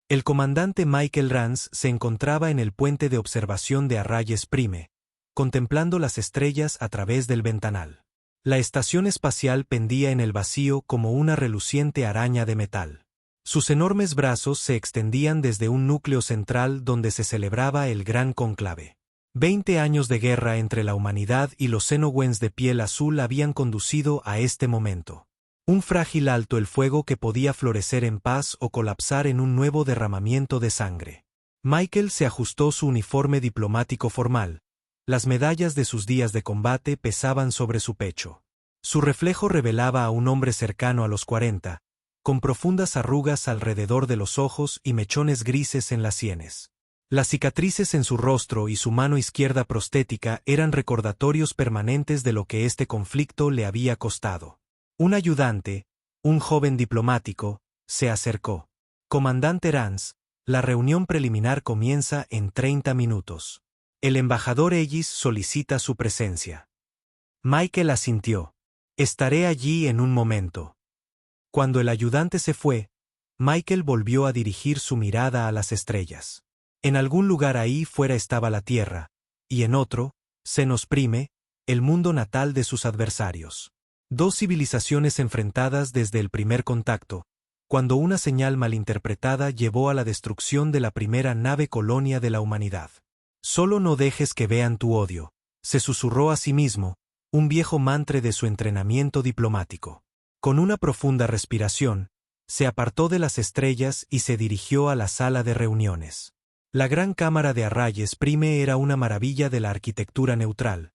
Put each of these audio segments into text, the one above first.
El comandante Michael Rance se encontraba en el puente de observación de Arrayes Prime, contemplando las estrellas a través del ventanal. La estación espacial pendía en el vacío como una reluciente araña de metal. Sus enormes brazos se extendían desde un núcleo central donde se celebraba el Gran Cónclave. 20 años de guerra entre la humanidad y los Xenowens de piel azul habían conducido a este momento. Un frágil alto el fuego que podía florecer en paz o colapsar en un nuevo derramamiento de sangre. Michael se ajustó su uniforme diplomático formal. Las medallas de sus días de combate pesaban sobre su pecho. Su reflejo revelaba a un hombre cercano a los 40, con profundas arrugas alrededor de los ojos y mechones grises en las sienes. Las cicatrices en su rostro y su mano izquierda prostética eran recordatorios permanentes de lo que este conflicto le había costado. Un ayudante, un joven diplomático, se acercó. Comandante Rance, la reunión preliminar comienza en 30 minutos. El embajador Ellis solicita su presencia. Michael asintió. Estaré allí en un momento. Cuando el ayudante se fue, Michael volvió a dirigir su mirada a las estrellas. En algún lugar ahí fuera estaba la Tierra, y en otro, Senos Prime, el mundo natal de sus adversarios. Dos civilizaciones enfrentadas desde el primer contacto, cuando una señal malinterpretada llevó a la destrucción de la primera nave colonia de la humanidad. Solo no dejes que vean tu odio, se susurró a sí mismo, un viejo mantra de su entrenamiento diplomático. Con una profunda respiración, se apartó de las estrellas y se dirigió a la sala de reuniones. La gran cámara de Arrayes Prime era una maravilla de la arquitectura neutral.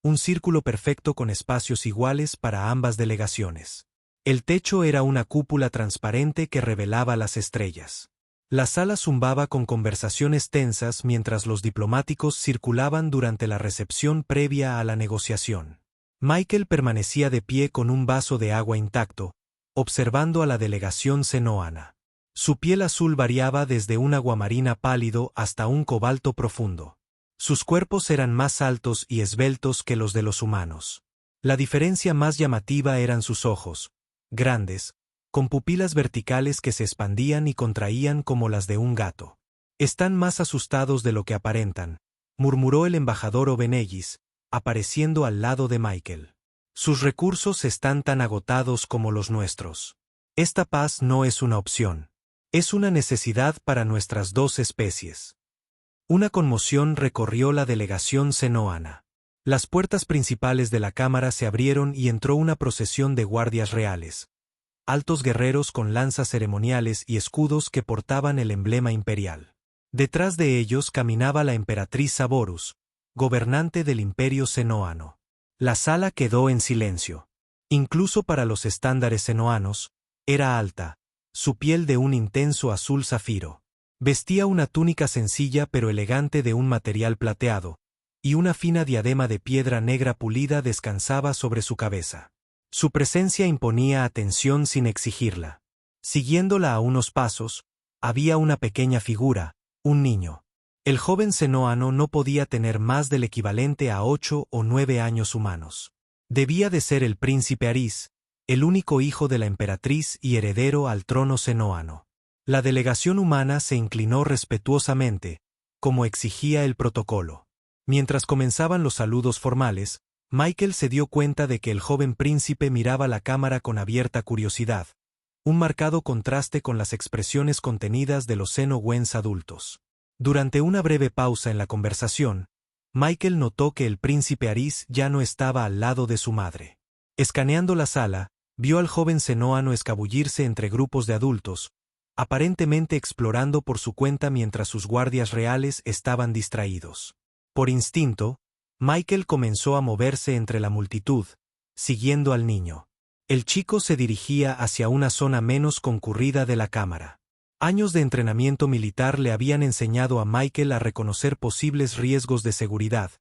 Un círculo perfecto con espacios iguales para ambas delegaciones. El techo era una cúpula transparente que revelaba las estrellas. La sala zumbaba con conversaciones tensas mientras los diplomáticos circulaban durante la recepción previa a la negociación. Michael permanecía de pie con un vaso de agua intacto, observando a la delegación xenoana. Su piel azul variaba desde un aguamarina pálido hasta un cobalto profundo. Sus cuerpos eran más altos y esbeltos que los de los humanos. La diferencia más llamativa eran sus ojos, grandes, con pupilas verticales que se expandían y contraían como las de un gato. Están más asustados de lo que aparentan, murmuró el embajador Obenellis, apareciendo al lado de Michael. Sus recursos están tan agotados como los nuestros. Esta paz no es una opción. Es una necesidad para nuestras dos especies. Una conmoción recorrió la delegación xenoana. Las puertas principales de la cámara se abrieron y entró una procesión de guardias reales. Altos guerreros con lanzas ceremoniales y escudos que portaban el emblema imperial. Detrás de ellos caminaba la emperatriz Saborus, gobernante del imperio xenoano. La sala quedó en silencio. Incluso para los estándares xenoanos, era alta, su piel de un intenso azul zafiro. Vestía una túnica sencilla pero elegante de un material plateado, y una fina diadema de piedra negra pulida descansaba sobre su cabeza. Su presencia imponía atención sin exigirla. Siguiéndola a unos pasos, había una pequeña figura, un niño. El joven xenoano no podía tener más del equivalente a 8 o 9 años humanos. Debía de ser el príncipe Aris, el único hijo de la emperatriz y heredero al trono xenoano. La delegación humana se inclinó respetuosamente, como exigía el protocolo. Mientras comenzaban los saludos formales, Michael se dio cuenta de que el joven príncipe miraba la cámara con abierta curiosidad, un marcado contraste con las expresiones contenidas de los Xenowens adultos. Durante una breve pausa en la conversación, Michael notó que el príncipe Aris ya no estaba al lado de su madre. Escaneando la sala, vio al joven xenoano escabullirse entre grupos de adultos, aparentemente explorando por su cuenta mientras sus guardias reales estaban distraídos. Por instinto, Michael comenzó a moverse entre la multitud, siguiendo al niño. El chico se dirigía hacia una zona menos concurrida de la cámara. Años de entrenamiento militar le habían enseñado a Michael a reconocer posibles riesgos de seguridad,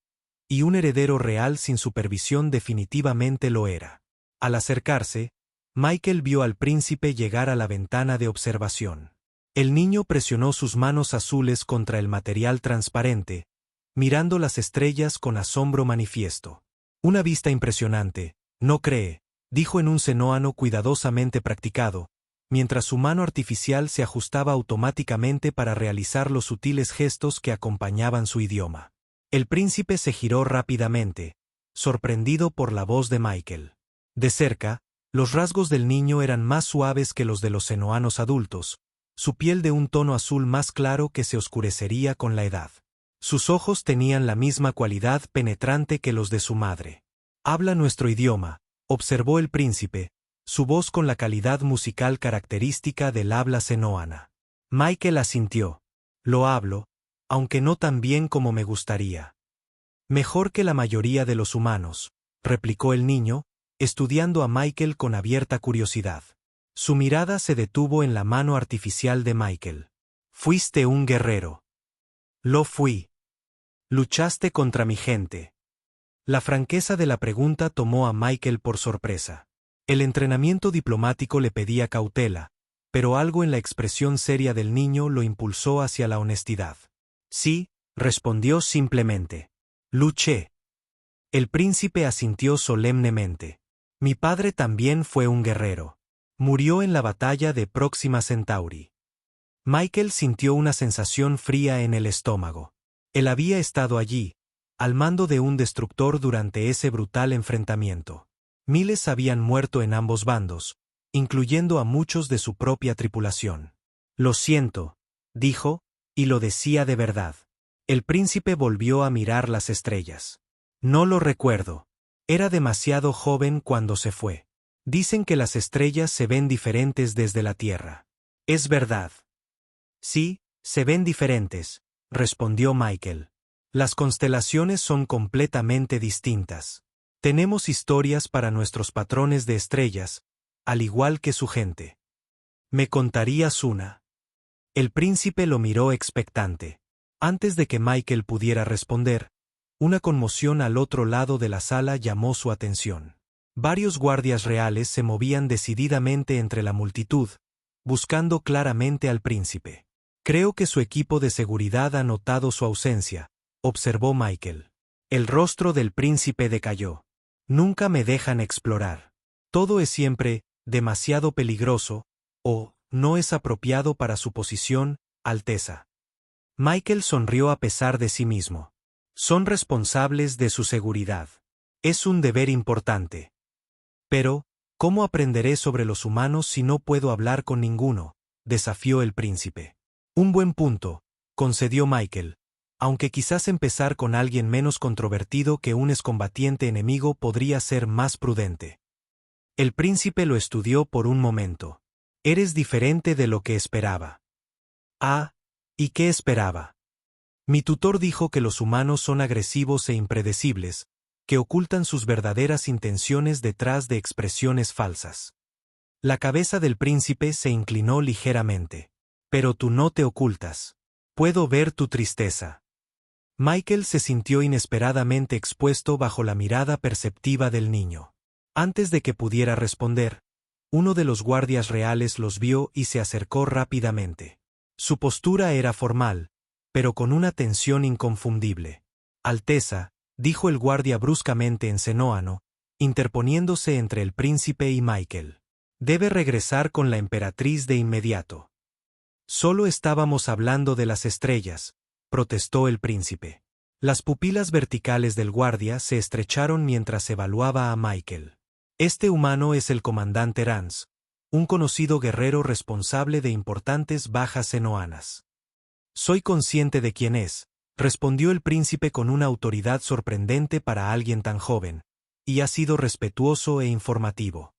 y un heredero real sin supervisión definitivamente lo era. Al acercarse, Michael vio al príncipe llegar a la ventana de observación. El niño presionó sus manos azules contra el material transparente, mirando las estrellas con asombro manifiesto. Una vista impresionante, ¿no cree?, dijo en un xenoano cuidadosamente practicado, mientras su mano artificial se ajustaba automáticamente para realizar los sutiles gestos que acompañaban su idioma. El príncipe se giró rápidamente, sorprendido por la voz de Michael. De cerca, los rasgos del niño eran más suaves que los de los senoanos adultos, su piel de un tono azul más claro que se oscurecería con la edad. Sus ojos tenían la misma cualidad penetrante que los de su madre. «Habla nuestro idioma», observó el príncipe, su voz con la calidad musical característica del habla senoana. Michael asintió. «Lo hablo, aunque no tan bien como me gustaría». «Mejor que la mayoría de los humanos», replicó el niño, estudiando a Michael con abierta curiosidad. Su mirada se detuvo en la mano artificial de Michael. «Fuiste un guerrero». «Lo fui». «Luchaste contra mi gente». La franqueza de la pregunta tomó a Michael por sorpresa. El entrenamiento diplomático le pedía cautela, pero algo en la expresión seria del niño lo impulsó hacia la honestidad. «Sí», respondió simplemente. «Luché». El príncipe asintió solemnemente. «Mi padre también fue un guerrero. Murió en la batalla de Próxima Centauri». Michael sintió una sensación fría en el estómago. Él había estado allí, al mando de un destructor durante ese brutal enfrentamiento. Miles habían muerto en ambos bandos, incluyendo a muchos de su propia tripulación. «Lo siento», dijo, y lo decía de verdad. El príncipe volvió a mirar las estrellas. «No lo recuerdo. Era demasiado joven cuando se fue. Dicen que las estrellas se ven diferentes desde la Tierra». «Es verdad». «Sí, se ven diferentes», respondió Michael. «Las constelaciones son completamente distintas. Tenemos historias para nuestros patrones de estrellas, al igual que su gente». «¿Me contarías una?» El príncipe lo miró expectante. Antes de que Michael pudiera responder, una conmoción al otro lado de la sala llamó su atención. Varios guardias reales se movían decididamente entre la multitud, buscando claramente al príncipe. «Creo que su equipo de seguridad ha notado su ausencia», observó Michael. El rostro del príncipe decayó. «Nunca me dejan explorar. Todo es siempre demasiado peligroso o no es apropiado para su posición, Alteza». Michael sonrió a pesar de sí mismo. «Son responsables de su seguridad. Es un deber importante». «Pero, ¿cómo aprenderé sobre los humanos si no puedo hablar con ninguno?», desafió el príncipe. «Un buen punto», concedió Michael, aunque quizás empezar con alguien menos controvertido que un excombatiente enemigo podría ser más prudente. El príncipe lo estudió por un momento. «Eres diferente de lo que esperaba». «Ah, ¿y qué esperaba?» «Mi tutor dijo que los humanos son agresivos e impredecibles, que ocultan sus verdaderas intenciones detrás de expresiones falsas». La cabeza del príncipe se inclinó ligeramente. «Pero tú no te ocultas. Puedo ver tu tristeza». Michael se sintió inesperadamente expuesto bajo la mirada perceptiva del niño. Antes de que pudiera responder, uno de los guardias reales los vio y se acercó rápidamente. Su postura era formal, pero con una tensión inconfundible. «Alteza», dijo el guardia bruscamente en senoano, interponiéndose entre el príncipe y Michael. «Debe regresar con la emperatriz de inmediato». «Solo estábamos hablando de las estrellas», protestó el príncipe. Las pupilas verticales del guardia se estrecharon mientras evaluaba a Michael. «Este humano es el comandante Rance, un conocido guerrero responsable de importantes bajas senoanas». «Soy consciente de quién es», respondió el príncipe con una autoridad sorprendente para alguien tan joven, «y ha sido respetuoso e informativo».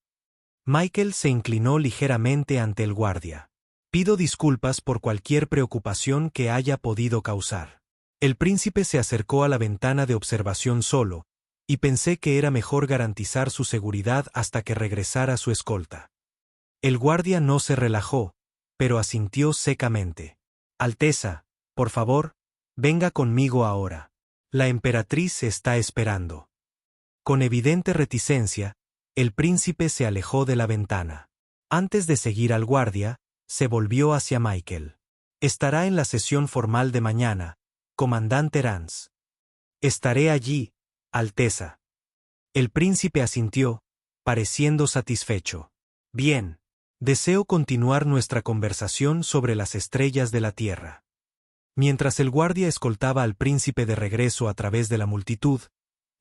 Michael se inclinó ligeramente ante el guardia. «Pido disculpas por cualquier preocupación que haya podido causar». El príncipe se acercó a la ventana de observación solo, y pensé que era mejor garantizar su seguridad hasta que regresara su escolta. El guardia no se relajó, pero asintió secamente. «Alteza, por favor, venga conmigo ahora. La emperatriz está esperando». Con evidente reticencia, el príncipe se alejó de la ventana. Antes de seguir al guardia, se volvió hacia Michael. «Estará en la sesión formal de mañana, comandante Rance». «Estaré allí, Alteza». El príncipe asintió, pareciendo satisfecho. «Bien», Deseo continuar nuestra conversación sobre las estrellas de la Tierra. Mientras el guardia escoltaba al príncipe de regreso a través de la multitud,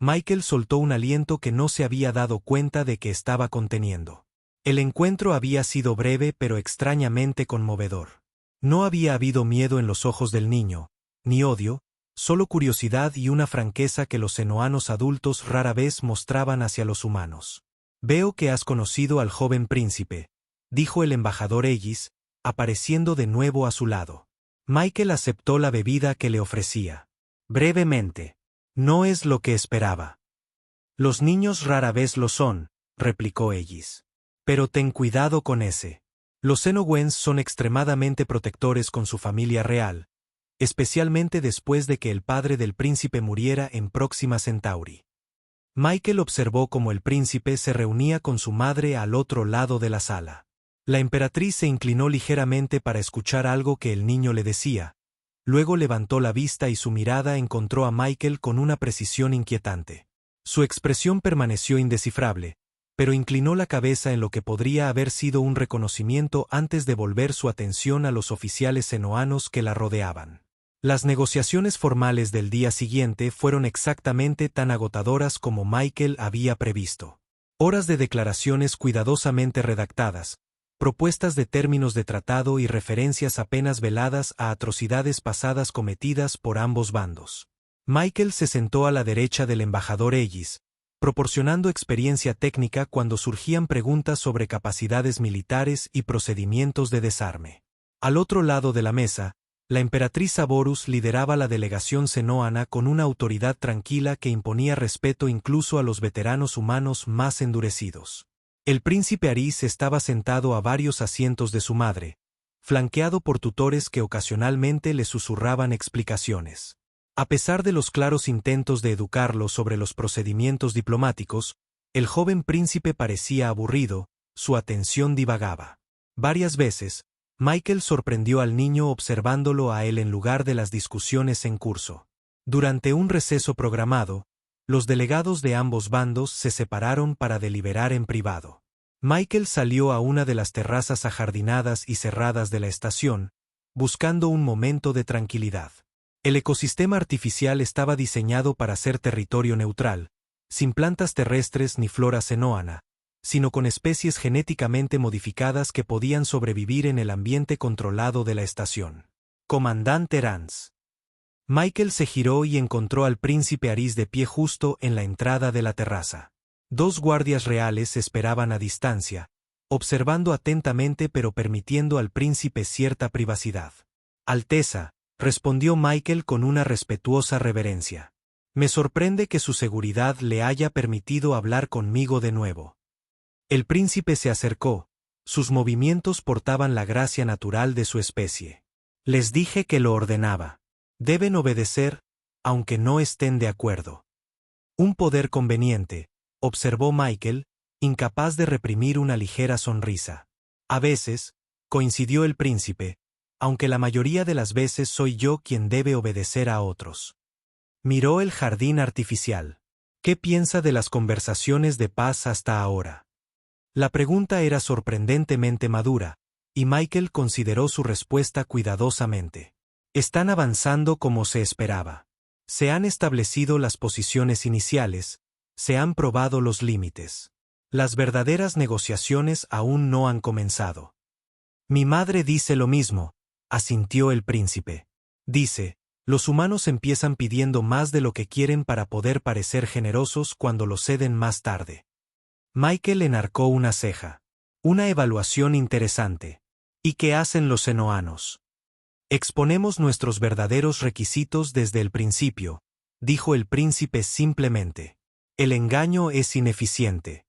Michael soltó un aliento que no se había dado cuenta de que estaba conteniendo. El encuentro había sido breve pero extrañamente conmovedor. No había habido miedo en los ojos del niño, ni odio, solo curiosidad y una franqueza que los senoanos adultos rara vez mostraban hacia los humanos. «Veo que has conocido al joven príncipe», dijo el embajador Ellis, apareciendo de nuevo a su lado. Michael aceptó la bebida que le ofrecía. Brevemente. No es lo que esperaba. Los niños rara vez lo son, replicó Ellis. Pero ten cuidado con ese. Los Xenowens son extremadamente protectores con su familia real, especialmente después de que el padre del príncipe muriera en Próxima Centauri. Michael observó cómo el príncipe se reunía con su madre al otro lado de la sala. La emperatriz se inclinó ligeramente para escuchar algo que el niño le decía. Luego levantó la vista y su mirada encontró a Michael con una precisión inquietante. Su expresión permaneció indescifrable, pero inclinó la cabeza en lo que podría haber sido un reconocimiento antes de volver su atención a los oficiales senoanos que la rodeaban. Las negociaciones formales del día siguiente fueron exactamente tan agotadoras como Michael había previsto. Horas de declaraciones cuidadosamente redactadas, propuestas de términos de tratado y referencias apenas veladas a atrocidades pasadas cometidas por ambos bandos. Michael se sentó a la derecha del embajador Ellis, proporcionando experiencia técnica cuando surgían preguntas sobre capacidades militares y procedimientos de desarme. Al otro lado de la mesa, la emperatriz Saborus lideraba la delegación senoana con una autoridad tranquila que imponía respeto incluso a los veteranos humanos más endurecidos. El príncipe Aris estaba sentado a varios asientos de su madre, flanqueado por tutores que ocasionalmente le susurraban explicaciones. A pesar de los claros intentos de educarlo sobre los procedimientos diplomáticos, el joven príncipe parecía aburrido, su atención divagaba. Varias veces, Michael sorprendió al niño observándolo a él en lugar de las discusiones en curso. Durante un receso programado, los delegados de ambos bandos se separaron para deliberar en privado. Michael salió a una de las terrazas ajardinadas y cerradas de la estación, buscando un momento de tranquilidad. El ecosistema artificial estaba diseñado para ser territorio neutral, sin plantas terrestres ni flora senoana, sino con especies genéticamente modificadas que podían sobrevivir en el ambiente controlado de la estación. Comandante Rance. Michael se giró y encontró al príncipe Aris de pie justo en la entrada de la terraza. Dos guardias reales esperaban a distancia, observando atentamente pero permitiendo al príncipe cierta privacidad. Alteza, respondió Michael con una respetuosa reverencia. Me sorprende que su seguridad le haya permitido hablar conmigo de nuevo. El príncipe se acercó, sus movimientos portaban la gracia natural de su especie. Les dije que lo ordenaba. Deben obedecer, aunque no estén de acuerdo. Un poder conveniente, observó Michael, incapaz de reprimir una ligera sonrisa. A veces, coincidió el príncipe, aunque la mayoría de las veces soy yo quien debe obedecer a otros. Miró el jardín artificial. ¿Qué piensa de las conversaciones de paz hasta ahora? La pregunta era sorprendentemente madura, y Michael consideró su respuesta cuidadosamente. Están avanzando como se esperaba. Se han establecido las posiciones iniciales, se han probado los límites. Las verdaderas negociaciones aún no han comenzado. Mi madre dice lo mismo, asintió el príncipe. Dice, los humanos empiezan pidiendo más de lo que quieren para poder parecer generosos cuando lo ceden más tarde. Michael enarcó una ceja. Una evaluación interesante. ¿Y qué hacen los senoanos? Exponemos nuestros verdaderos requisitos desde el principio, dijo el príncipe simplemente. El engaño es ineficiente.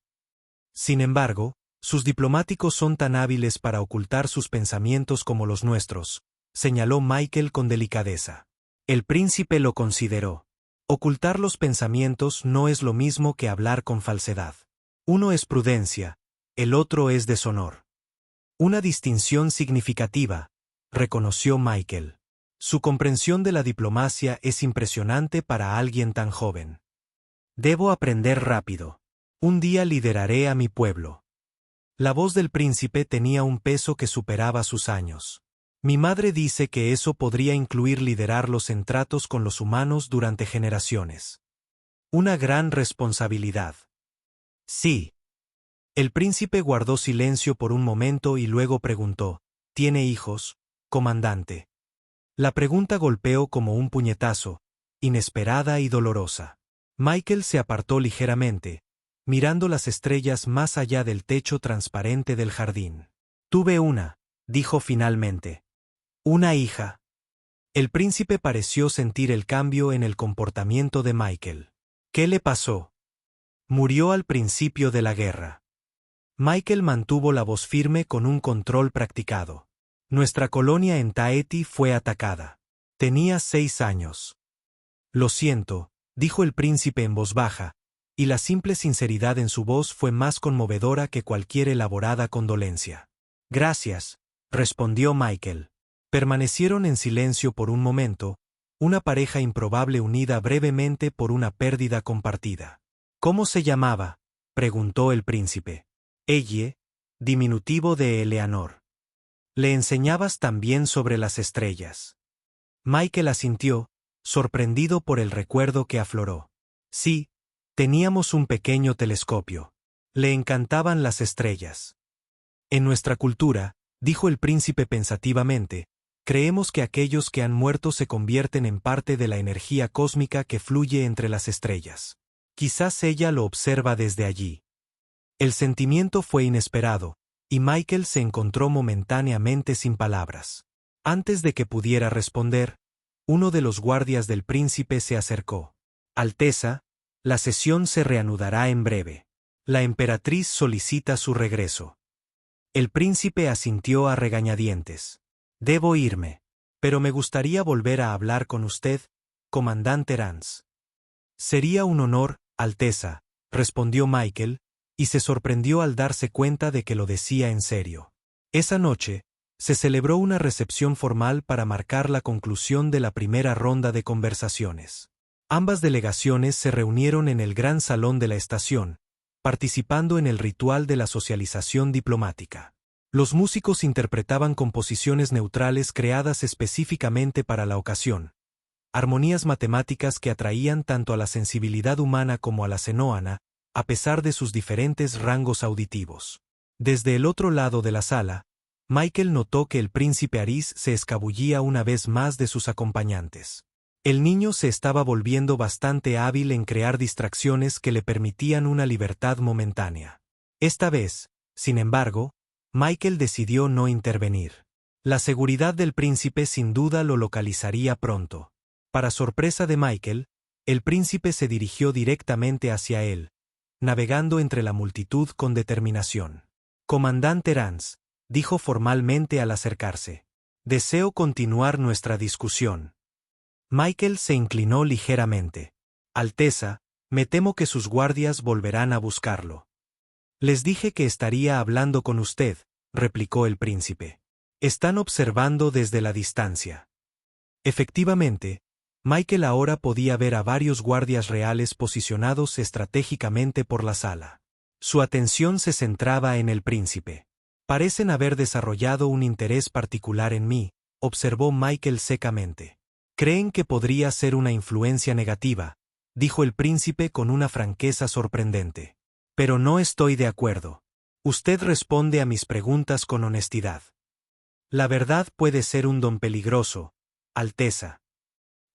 Sin embargo, sus diplomáticos son tan hábiles para ocultar sus pensamientos como los nuestros, señaló Michael con delicadeza. El príncipe lo consideró. Ocultar los pensamientos no es lo mismo que hablar con falsedad. Uno es prudencia, el otro es deshonor. Una distinción significativa, reconoció Michael. Su comprensión de la diplomacia es impresionante para alguien tan joven. Debo aprender rápido. Un día lideraré a mi pueblo. La voz del príncipe tenía un peso que superaba sus años. Mi madre dice que eso podría incluir liderarlos en tratos con los humanos durante generaciones. Una gran responsabilidad. Sí. El príncipe guardó silencio por un momento y luego preguntó, ¿tiene hijos, comandante? La pregunta golpeó como un puñetazo, inesperada y dolorosa. Michael se apartó ligeramente, mirando las estrellas más allá del techo transparente del jardín. Tuve una, dijo finalmente. Una hija. El príncipe pareció sentir el cambio en el comportamiento de Michael. ¿Qué le pasó? Murió al principio de la guerra. Michael mantuvo la voz firme con un control practicado. Nuestra colonia en Tahiti fue atacada. Tenía 6 años. Lo siento, dijo el príncipe en voz baja, y la simple sinceridad en su voz fue más conmovedora que cualquier elaborada condolencia. Gracias, respondió Michael. Permanecieron en silencio por un momento, una pareja improbable unida brevemente por una pérdida compartida. ¿Cómo se llamaba?, preguntó el príncipe. Elle, diminutivo de Eleanor. ¿Le enseñabas también sobre las estrellas? Michael asintió, sorprendido por el recuerdo que afloró. Sí, teníamos un pequeño telescopio. Le encantaban las estrellas. En nuestra cultura, dijo el príncipe pensativamente, creemos que aquellos que han muerto se convierten en parte de la energía cósmica que fluye entre las estrellas. Quizás ella lo observa desde allí. El sentimiento fue inesperado, y Michael se encontró momentáneamente sin palabras. Antes de que pudiera responder, uno de los guardias del príncipe se acercó. Alteza, la sesión se reanudará en breve. La emperatriz solicita su regreso. El príncipe asintió a regañadientes. Debo irme. Pero me gustaría volver a hablar con usted, comandante Rance. Sería un honor, Alteza, respondió Michael, y se sorprendió al darse cuenta de que lo decía en serio. Esa noche, se celebró una recepción formal para marcar la conclusión de la primera ronda de conversaciones. Ambas delegaciones se reunieron en el gran salón de la estación, participando en el ritual de la socialización diplomática. Los músicos interpretaban composiciones neutrales creadas específicamente para la ocasión, armonías matemáticas que atraían tanto a la sensibilidad humana como a la xenóana, a pesar de sus diferentes rangos auditivos. Desde el otro lado de la sala, Michael notó que el príncipe Aris se escabullía una vez más de sus acompañantes. El niño se estaba volviendo bastante hábil en crear distracciones que le permitían una libertad momentánea. Esta vez, sin embargo, Michael decidió no intervenir. La seguridad del príncipe sin duda lo localizaría pronto. Para sorpresa de Michael, el príncipe se dirigió directamente hacia él, navegando entre la multitud con determinación. Comandante Rance, dijo formalmente al acercarse. Deseo continuar nuestra discusión. Michael se inclinó ligeramente. Alteza, me temo que sus guardias volverán a buscarlo. Les dije que estaría hablando con usted, replicó el príncipe. Están observando desde la distancia. Efectivamente, Michael ahora podía ver a varios guardias reales posicionados estratégicamente por la sala. Su atención se centraba en el príncipe. Parecen haber desarrollado un interés particular en mí, observó Michael secamente. Creen que podría ser una influencia negativa, dijo el príncipe con una franqueza sorprendente. Pero no estoy de acuerdo. Usted responde a mis preguntas con honestidad. La verdad puede ser un don peligroso, Alteza.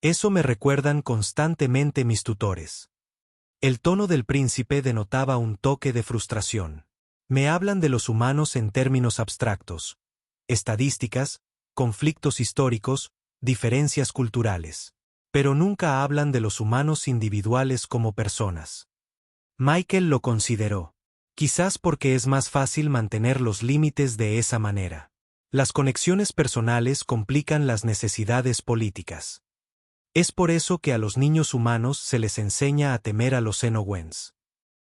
Eso me recuerdan constantemente mis tutores. El tono del príncipe denotaba un toque de frustración. Me hablan de los humanos en términos abstractos, estadísticas, conflictos históricos, diferencias culturales. Pero nunca hablan de los humanos individuales como personas. Michael lo consideró. Quizás porque es más fácil mantener los límites de esa manera. Las conexiones personales complican las necesidades políticas. Es por eso que a los niños humanos se les enseña a temer a los Xenowens.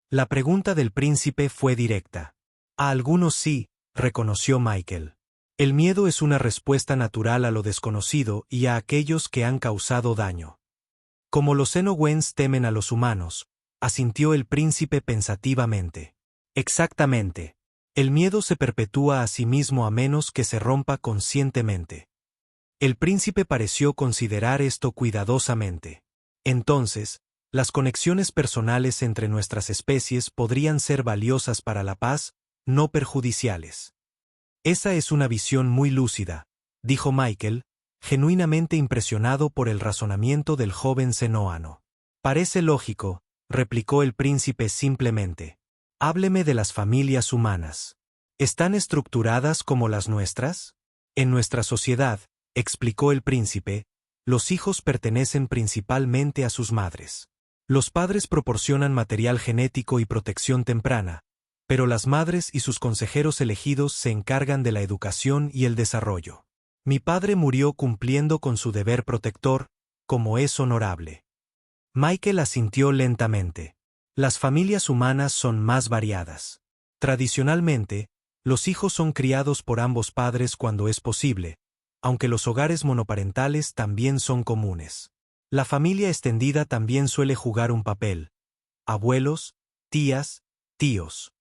La pregunta del príncipe fue directa. A algunos sí, reconoció Michael. El miedo es una respuesta natural a lo desconocido y a aquellos que han causado daño. Como los Xenowens temen a los humanos, asintió el príncipe pensativamente. Exactamente. El miedo se perpetúa a sí mismo a menos que se rompa conscientemente. El príncipe pareció considerar esto cuidadosamente. Entonces, las conexiones personales entre nuestras especies podrían ser valiosas para la paz, no perjudiciales. Esa es una visión muy lúcida, dijo Michael, genuinamente impresionado por el razonamiento del joven Senoano. Parece lógico, replicó el príncipe simplemente. Hábleme de las familias humanas. ¿Están estructuradas como las nuestras? En nuestra sociedad, explicó el príncipe, los hijos pertenecen principalmente a sus madres. Los padres proporcionan material genético y protección temprana, pero las madres y sus consejeros elegidos se encargan de la educación y el desarrollo. Mi padre murió cumpliendo con su deber protector, como es honorable. Michael asintió lentamente. Las familias humanas son más variadas. Tradicionalmente, los hijos son criados por ambos padres cuando es posible, aunque los hogares monoparentales también son comunes. La familia extendida también suele jugar un papel. Abuelos, tías, tíos.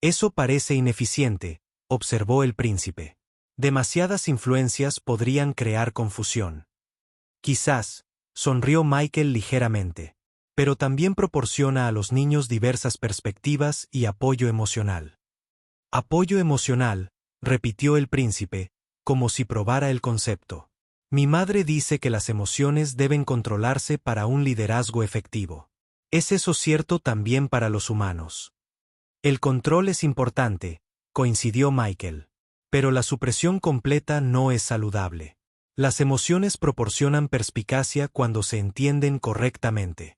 Eso parece ineficiente, observó el príncipe. Demasiadas influencias podrían crear confusión. Quizás, sonrió Michael ligeramente. Pero también proporciona a los niños diversas perspectivas y apoyo emocional. Apoyo emocional, repitió el príncipe, como si probara el concepto. Mi madre dice que las emociones deben controlarse para un liderazgo efectivo. ¿Es eso cierto también para los humanos? El control es importante, coincidió Michael. Pero la supresión completa no es saludable. Las emociones proporcionan perspicacia cuando se entienden correctamente.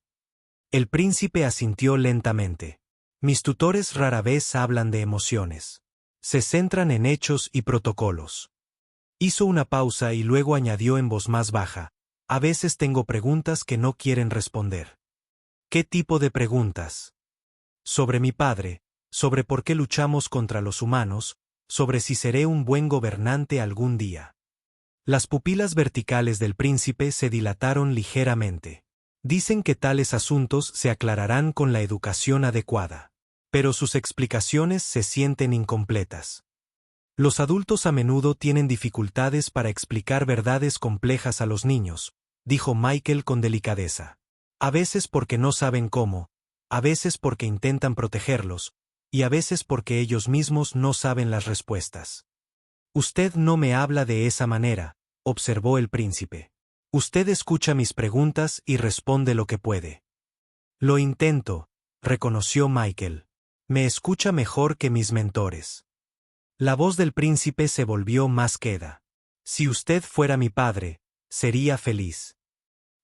El príncipe asintió lentamente. Mis tutores rara vez hablan de emociones. Se centran en hechos y protocolos. Hizo una pausa y luego añadió en voz más baja. A veces tengo preguntas que no quieren responder. ¿Qué tipo de preguntas? Sobre mi padre, sobre por qué luchamos contra los humanos, sobre si seré un buen gobernante algún día. Las pupilas verticales del príncipe se dilataron ligeramente. Dicen que tales asuntos se aclararán con la educación adecuada. Pero sus explicaciones se sienten incompletas. Los adultos a menudo tienen dificultades para explicar verdades complejas a los niños, dijo Michael con delicadeza. A veces porque no saben cómo, a veces porque intentan protegerlos, y a veces porque ellos mismos no saben las respuestas. Usted no me habla de esa manera, observó el príncipe. Usted escucha mis preguntas y responde lo que puede. Lo intento, reconoció Michael. Me escucha mejor que mis mentores. La voz del príncipe se volvió más queda. Si usted fuera mi padre, sería feliz.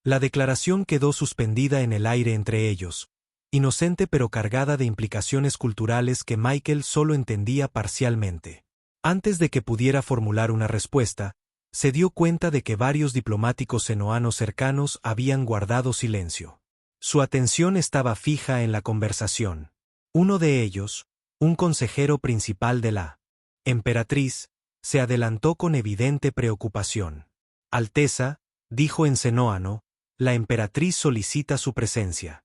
La declaración quedó suspendida en el aire entre ellos, inocente pero cargada de implicaciones culturales que Michael solo entendía parcialmente. Antes de que pudiera formular una respuesta, se dio cuenta de que varios diplomáticos senoanos cercanos habían guardado silencio. Su atención estaba fija en la conversación. Uno de ellos, un consejero principal de la emperatriz, se adelantó con evidente preocupación. Alteza, dijo en senoano, la emperatriz solicita su presencia.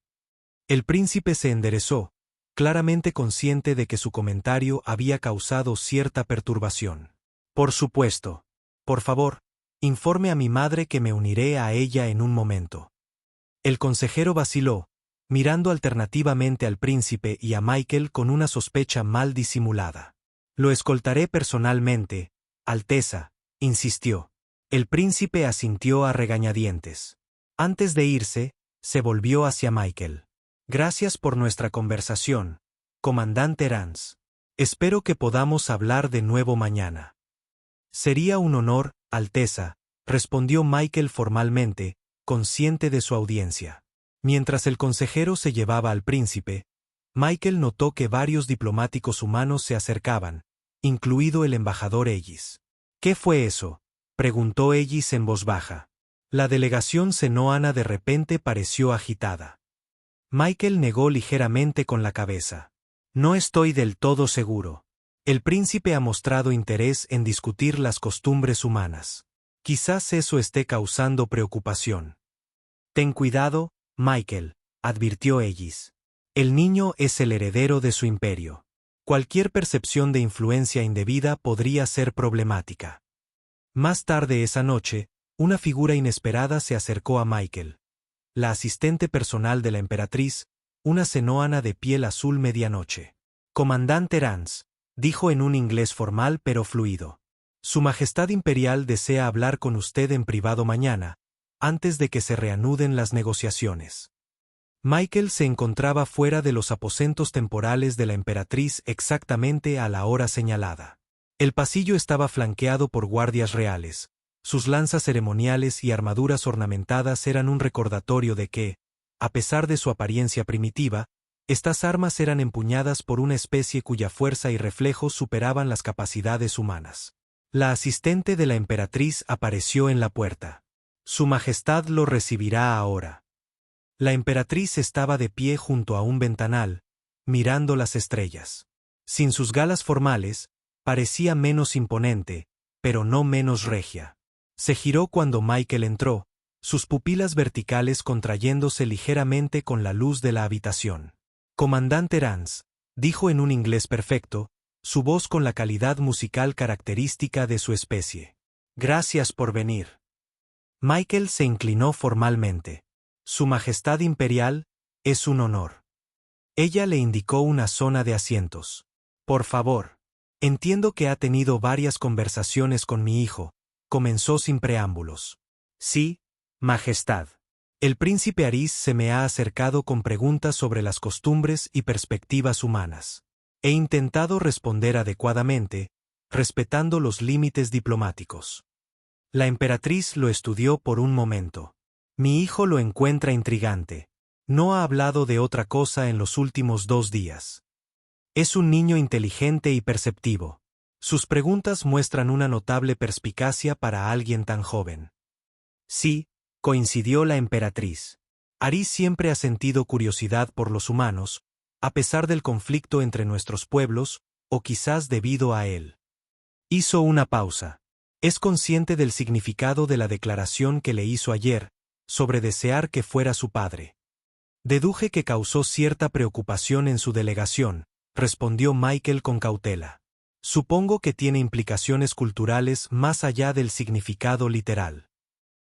El príncipe se enderezó, claramente consciente de que su comentario había causado cierta perturbación. Por supuesto. Por favor, informe a mi madre que me uniré a ella en un momento. El consejero vaciló, mirando alternativamente al príncipe y a Michael con una sospecha mal disimulada. Lo escoltaré personalmente, Alteza, insistió. El príncipe asintió a regañadientes. Antes de irse, se volvió hacia Michael. Gracias por nuestra conversación, comandante Rance. Espero que podamos hablar de nuevo mañana. Sería un honor, Alteza, respondió Michael formalmente, consciente de su audiencia. Mientras el consejero se llevaba al príncipe, Michael notó que varios diplomáticos humanos se acercaban, incluido el embajador Ellis. ¿Qué fue eso?, preguntó Ellis en voz baja. La delegación senoana de repente pareció agitada. Michael negó ligeramente con la cabeza. No estoy del todo seguro. El príncipe ha mostrado interés en discutir las costumbres humanas. Quizás eso esté causando preocupación. Ten cuidado, Michael, advirtió Ellis. El niño es el heredero de su imperio. Cualquier percepción de influencia indebida podría ser problemática. Más tarde esa noche, una figura inesperada se acercó a Michael. La asistente personal de la emperatriz, una cenoana de piel azul medianoche. Comandante Rance, dijo en un inglés formal pero fluido. Su Majestad Imperial desea hablar con usted en privado mañana, antes de que se reanuden las negociaciones. Michael se encontraba fuera de los aposentos temporales de la emperatriz exactamente a la hora señalada. El pasillo estaba flanqueado por guardias reales. Sus lanzas ceremoniales y armaduras ornamentadas eran un recordatorio de que, a pesar de su apariencia primitiva, estas armas eran empuñadas por una especie cuya fuerza y reflejos superaban las capacidades humanas. La asistente de la emperatriz apareció en la puerta. Su Majestad lo recibirá ahora. La emperatriz estaba de pie junto a un ventanal, mirando las estrellas. Sin sus galas formales, parecía menos imponente, pero no menos regia. Se giró cuando Michael entró, sus pupilas verticales contrayéndose ligeramente con la luz de la habitación. Comandante Rance, dijo en un inglés perfecto, su voz con la calidad musical característica de su especie. Gracias por venir. Michael se inclinó formalmente. Su Majestad Imperial, es un honor. Ella le indicó una zona de asientos. Por favor. Entiendo que ha tenido varias conversaciones con mi hijo, comenzó sin preámbulos. Sí, Majestad. El príncipe Aris se me ha acercado con preguntas sobre las costumbres y perspectivas humanas. He intentado responder adecuadamente, respetando los límites diplomáticos. La emperatriz lo estudió por un momento. Mi hijo lo encuentra intrigante. No ha hablado de otra cosa en los últimos 2 días. Es un niño inteligente y perceptivo. Sus preguntas muestran una notable perspicacia para alguien tan joven. Sí, coincidió la emperatriz. Aris siempre ha sentido curiosidad por los humanos, a pesar del conflicto entre nuestros pueblos, o quizás debido a él. Hizo una pausa. Es consciente del significado de la declaración que le hizo ayer, sobre desear que fuera su padre. Deduje que causó cierta preocupación en su delegación, respondió Michael con cautela. Supongo que tiene implicaciones culturales más allá del significado literal.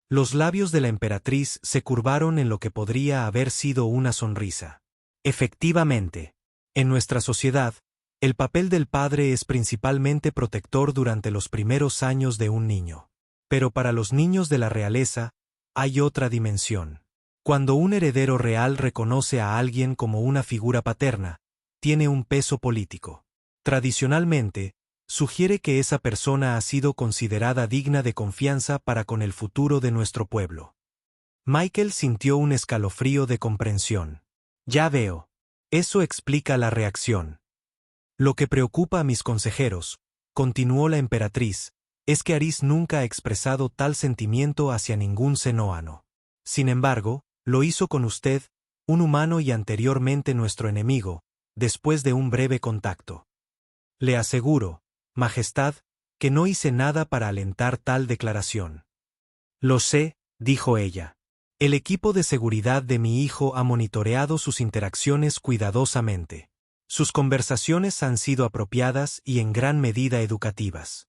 Los labios de la emperatriz se curvaron en lo que podría haber sido una sonrisa. Efectivamente, en nuestra sociedad, el papel del padre es principalmente protector durante los primeros años de un niño. Pero para los niños de la realeza, hay otra dimensión. Cuando un heredero real reconoce a alguien como una figura paterna, tiene un peso político. Tradicionalmente, sugiere que esa persona ha sido considerada digna de confianza para con el futuro de nuestro pueblo. Michael sintió un escalofrío de comprensión. Ya veo. Eso explica la reacción. Lo que preocupa a mis consejeros, continuó la emperatriz, es que Aris nunca ha expresado tal sentimiento hacia ningún cenoano. Sin embargo, lo hizo con usted, un humano y anteriormente nuestro enemigo, después de un breve contacto. Le aseguro, Majestad, que no hice nada para alentar tal declaración. Lo sé, dijo ella. El equipo de seguridad de mi hijo ha monitoreado sus interacciones cuidadosamente. Sus conversaciones han sido apropiadas y en gran medida educativas.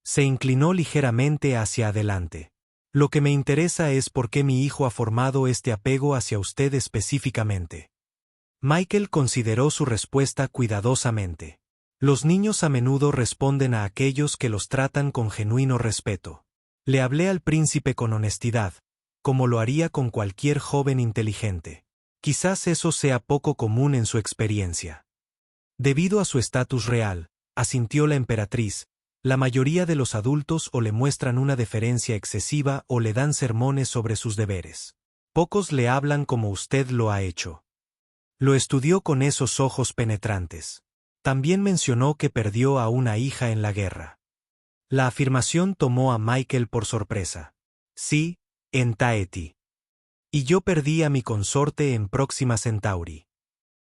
Se inclinó ligeramente hacia adelante. Lo que me interesa es por qué mi hijo ha formado este apego hacia usted específicamente. Michael consideró su respuesta cuidadosamente. Los niños a menudo responden a aquellos que los tratan con genuino respeto. Le hablé al príncipe con honestidad, como lo haría con cualquier joven inteligente. Quizás eso sea poco común en su experiencia. Debido a su estatus real, asintió la emperatriz, la mayoría de los adultos o le muestran una deferencia excesiva o le dan sermones sobre sus deberes. Pocos le hablan como usted lo ha hecho. Lo estudió con esos ojos penetrantes. También mencionó que perdió a una hija en la guerra. La afirmación tomó a Michael por sorpresa. Sí, en Tahiti. Y yo perdí a mi consorte en Próxima Centauri.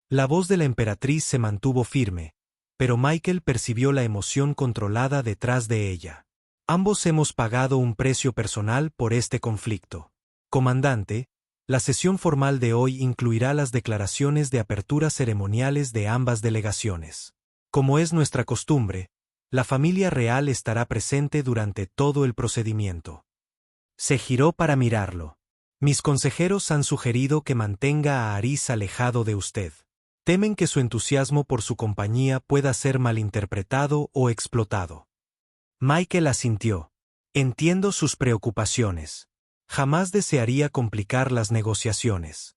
La voz de la emperatriz se mantuvo firme, pero Michael percibió la emoción controlada detrás de ella. Ambos hemos pagado un precio personal por este conflicto. Comandante, la sesión formal de hoy incluirá las declaraciones de apertura ceremoniales de ambas delegaciones. Como es nuestra costumbre, la familia real estará presente durante todo el procedimiento. Se giró para mirarlo. Mis consejeros han sugerido que mantenga a Aris alejado de usted. Temen que su entusiasmo por su compañía pueda ser malinterpretado o explotado. Michael asintió. Entiendo sus preocupaciones. Jamás desearía complicar las negociaciones.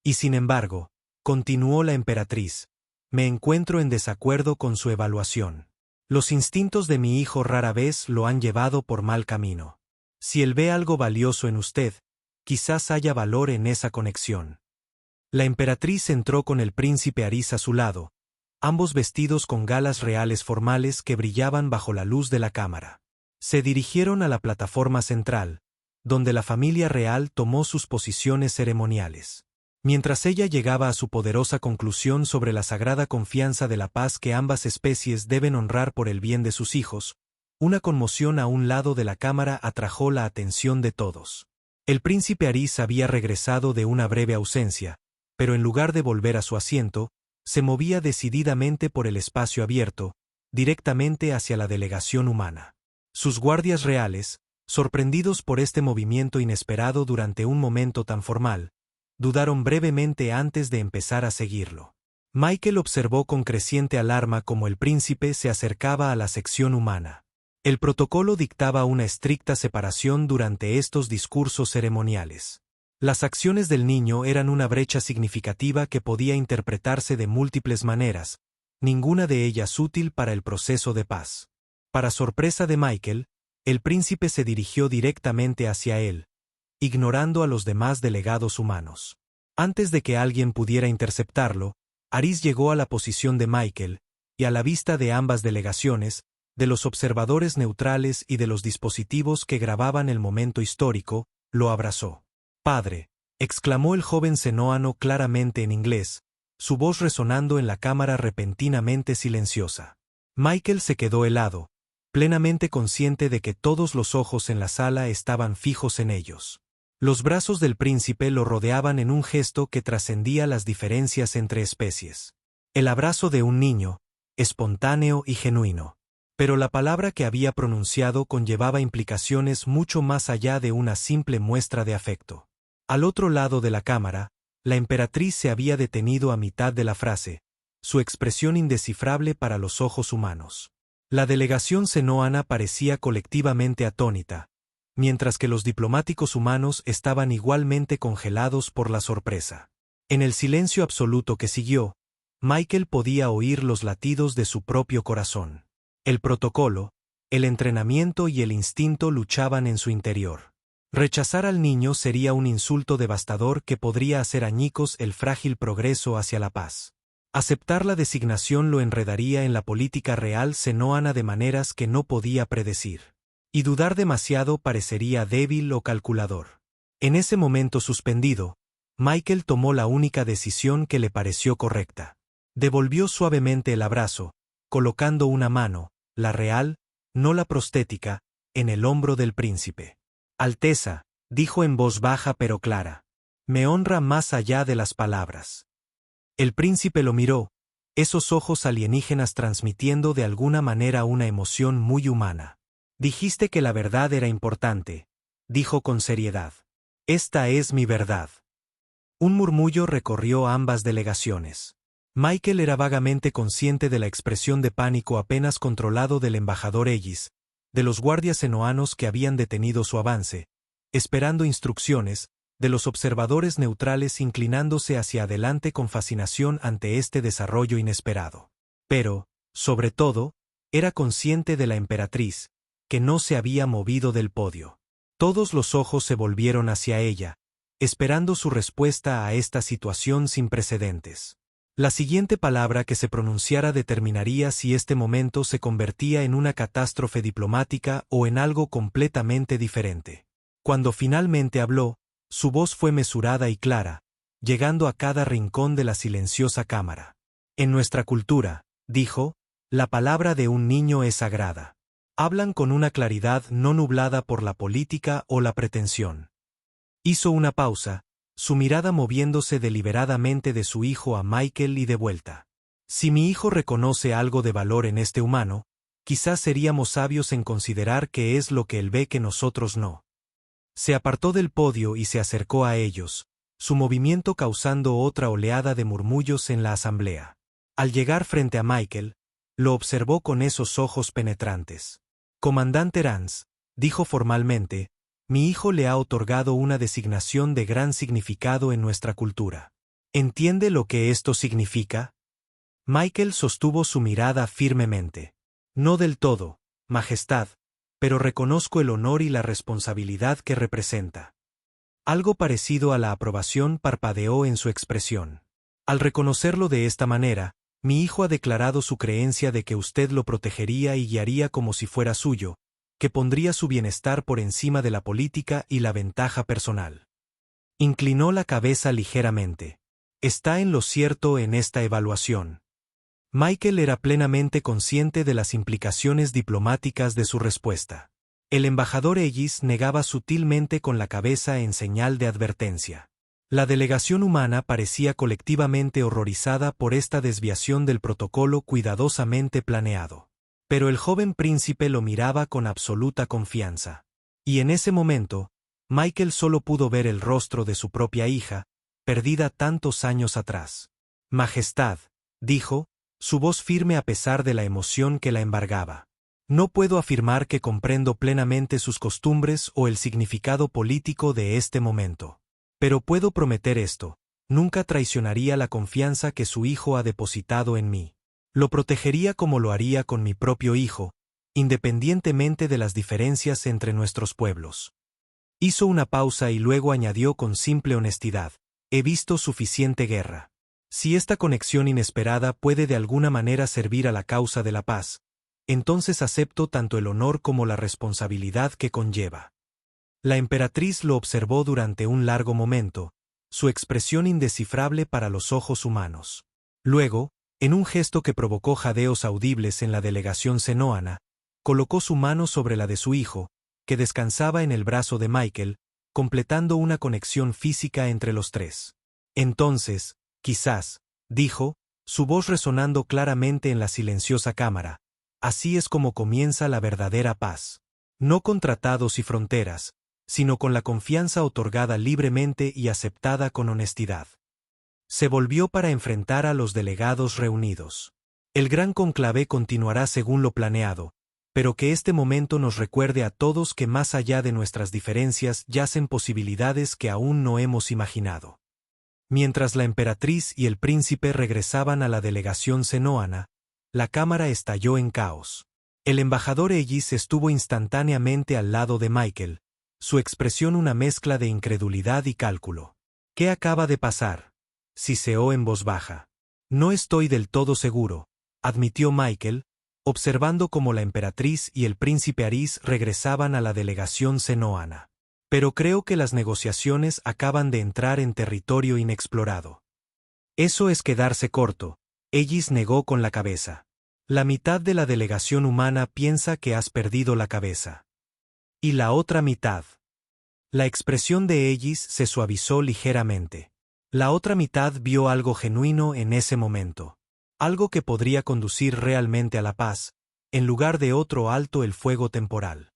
Y sin embargo, continuó la emperatriz, me encuentro en desacuerdo con su evaluación. Los instintos de mi hijo rara vez lo han llevado por mal camino. Si él ve algo valioso en usted, quizás haya valor en esa conexión. La emperatriz entró con el príncipe Aris a su lado, ambos vestidos con galas reales formales que brillaban bajo la luz de la cámara. Se dirigieron a la plataforma central, donde la familia real tomó sus posiciones ceremoniales. Mientras ella llegaba a su poderosa conclusión sobre la sagrada confianza de la paz que ambas especies deben honrar por el bien de sus hijos, una conmoción a un lado de la cámara atrajo la atención de todos. El príncipe Aris había regresado de una breve ausencia, pero en lugar de volver a su asiento, se movía decididamente por el espacio abierto, directamente hacia la delegación humana. Sus guardias reales, sorprendidos por este movimiento inesperado durante un momento tan formal, dudaron brevemente antes de empezar a seguirlo. Michael observó con creciente alarma cómo el príncipe se acercaba a la sección humana. El protocolo dictaba una estricta separación durante estos discursos ceremoniales. Las acciones del niño eran una brecha significativa que podía interpretarse de múltiples maneras, ninguna de ellas útil para el proceso de paz. Para sorpresa de Michael, el príncipe se dirigió directamente hacia él, ignorando a los demás delegados humanos. Antes de que alguien pudiera interceptarlo, Aris llegó a la posición de Michael, y a la vista de ambas delegaciones, de los observadores neutrales y de los dispositivos que grababan el momento histórico, lo abrazó. «Padre», exclamó el joven senoano claramente en inglés, su voz resonando en la cámara repentinamente silenciosa. Michael se quedó helado, plenamente consciente de que todos los ojos en la sala estaban fijos en ellos. Los brazos del príncipe lo rodeaban en un gesto que trascendía las diferencias entre especies. El abrazo de un niño, espontáneo y genuino. Pero la palabra que había pronunciado conllevaba implicaciones mucho más allá de una simple muestra de afecto. Al otro lado de la cámara, la emperatriz se había detenido a mitad de la frase, su expresión indescifrable para los ojos humanos. La delegación senoana parecía colectivamente atónita, mientras que los diplomáticos humanos estaban igualmente congelados por la sorpresa. En el silencio absoluto que siguió, Michael podía oír los latidos de su propio corazón. El protocolo, el entrenamiento y el instinto luchaban en su interior. Rechazar al niño sería un insulto devastador que podría hacer añicos el frágil progreso hacia la paz. Aceptar la designación lo enredaría en la política real senoana de maneras que no podía predecir. Y dudar demasiado parecería débil o calculador. En ese momento suspendido, Michael tomó la única decisión que le pareció correcta. Devolvió suavemente el abrazo, colocando una mano, la real, no la prostética, en el hombro del príncipe. Alteza, dijo en voz baja pero clara, me honra más allá de las palabras. El príncipe lo miró, esos ojos alienígenas transmitiendo de alguna manera una emoción muy humana. Dijiste que la verdad era importante, dijo con seriedad. Esta es mi verdad. Un murmullo recorrió ambas delegaciones. Michael era vagamente consciente de la expresión de pánico apenas controlado del embajador Ellis, de los guardias senoanos que habían detenido su avance, esperando instrucciones, de los observadores neutrales inclinándose hacia adelante con fascinación ante este desarrollo inesperado. Pero, sobre todo, era consciente de la emperatriz, que no se había movido del podio. Todos los ojos se volvieron hacia ella, esperando su respuesta a esta situación sin precedentes. La siguiente palabra que se pronunciara determinaría si este momento se convertía en una catástrofe diplomática o en algo completamente diferente. Cuando finalmente habló, su voz fue mesurada y clara, llegando a cada rincón de la silenciosa cámara. En nuestra cultura, dijo, la palabra de un niño es sagrada. Hablan con una claridad no nublada por la política o la pretensión. Hizo una pausa, su mirada moviéndose deliberadamente de su hijo a Michael y de vuelta. Si mi hijo reconoce algo de valor en este humano, quizás seríamos sabios en considerar qué es lo que él ve que nosotros no. Se apartó del podio y se acercó a ellos, su movimiento causando otra oleada de murmullos en la asamblea. Al llegar frente a Michael, lo observó con esos ojos penetrantes. Comandante Rance, dijo formalmente, mi hijo le ha otorgado una designación de gran significado en nuestra cultura. ¿Entiende lo que esto significa? Michael sostuvo su mirada firmemente. No del todo, Majestad, pero reconozco el honor y la responsabilidad que representa. Algo parecido a la aprobación parpadeó en su expresión. Al reconocerlo de esta manera, mi hijo ha declarado su creencia de que usted lo protegería y guiaría como si fuera suyo, que pondría su bienestar por encima de la política y la ventaja personal. Inclinó la cabeza ligeramente. Está en lo cierto en esta evaluación. Michael era plenamente consciente de las implicaciones diplomáticas de su respuesta. El embajador Ellis negaba sutilmente con la cabeza en señal de advertencia. La delegación humana parecía colectivamente horrorizada por esta desviación del protocolo cuidadosamente planeado. Pero el joven príncipe lo miraba con absoluta confianza. Y en ese momento, Michael solo pudo ver el rostro de su propia hija, perdida tantos años atrás. Majestad, dijo, su voz firme a pesar de la emoción que la embargaba. No puedo afirmar que comprendo plenamente sus costumbres o el significado político de este momento. Pero puedo prometer esto, nunca traicionaría la confianza que su hijo ha depositado en mí. Lo protegería como lo haría con mi propio hijo, independientemente de las diferencias entre nuestros pueblos. Hizo una pausa y luego añadió con simple honestidad, he visto suficiente guerra. Si esta conexión inesperada puede de alguna manera servir a la causa de la paz, entonces acepto tanto el honor como la responsabilidad que conlleva. La emperatriz lo observó durante un largo momento, su expresión indescifrable para los ojos humanos. Luego, en un gesto que provocó jadeos audibles en la delegación senoana, colocó su mano sobre la de su hijo, que descansaba en el brazo de Michael, completando una conexión física entre los tres. Entonces, quizás, dijo, su voz resonando claramente en la silenciosa cámara, así es como comienza la verdadera paz. No con tratados y fronteras, sino con la confianza otorgada libremente y aceptada con honestidad. Se volvió para enfrentar a los delegados reunidos. El gran conclave continuará según lo planeado, pero que este momento nos recuerde a todos que más allá de nuestras diferencias yacen posibilidades que aún no hemos imaginado. Mientras la emperatriz y el príncipe regresaban a la delegación senoana, la cámara estalló en caos. El embajador Ellis estuvo instantáneamente al lado de Michael, su expresión una mezcla de incredulidad y cálculo. ¿Qué acaba de pasar? Siseó en voz baja. No estoy del todo seguro, admitió Michael, observando cómo la emperatriz y el príncipe Aris regresaban a la delegación senoana. Pero creo que las negociaciones acaban de entrar en territorio inexplorado. Eso es quedarse corto, Ellis negó con la cabeza. La mitad de la delegación humana piensa que has perdido la cabeza. ¿Y la otra mitad? La expresión de Ellis se suavizó ligeramente. La otra mitad vio algo genuino en ese momento. Algo que podría conducir realmente a la paz, en lugar de otro alto el fuego temporal.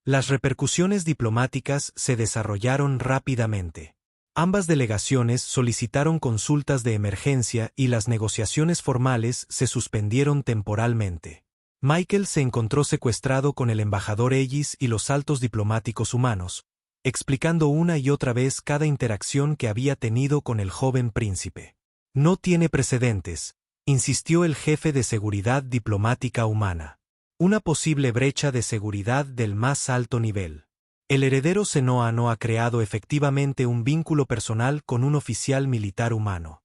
Las repercusiones diplomáticas se desarrollaron rápidamente. Ambas delegaciones solicitaron consultas de emergencia y las negociaciones formales se suspendieron temporalmente. Michael se encontró secuestrado con el embajador Ellis y los altos diplomáticos humanos, explicando una y otra vez cada interacción que había tenido con el joven príncipe. No tiene precedentes, insistió el jefe de seguridad diplomática humana. Una posible brecha de seguridad del más alto nivel. El heredero senoano ha creado efectivamente un vínculo personal con un oficial militar humano.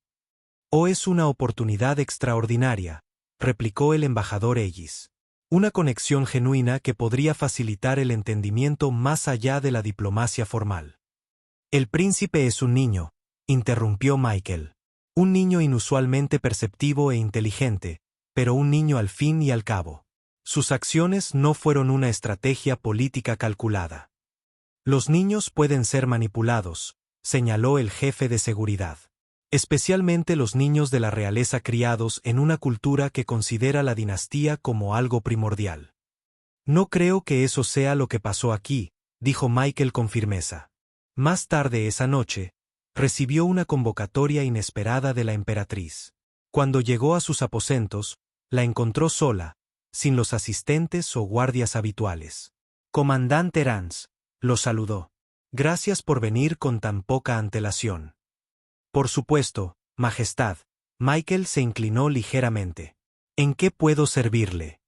«O es una oportunidad extraordinaria», replicó el embajador Ellis. «Una conexión genuina que podría facilitar el entendimiento más allá de la diplomacia formal». «El príncipe es un niño», interrumpió Michael. «Un niño inusualmente perceptivo e inteligente, pero un niño al fin y al cabo. Sus acciones no fueron una estrategia política calculada. Los niños pueden ser manipulados», señaló el jefe de seguridad. especialmente los niños de la realeza criados en una cultura que considera la dinastía como algo primordial. No creo que eso sea lo que pasó aquí, dijo Michael con firmeza. Más tarde esa noche, recibió una convocatoria inesperada de la emperatriz. Cuando llegó a sus aposentos, la encontró sola, sin los asistentes o guardias habituales. Comandante Rance, lo saludó. Gracias por venir con tan poca antelación. Por supuesto, Majestad. Michael se inclinó ligeramente. ¿En qué puedo servirle?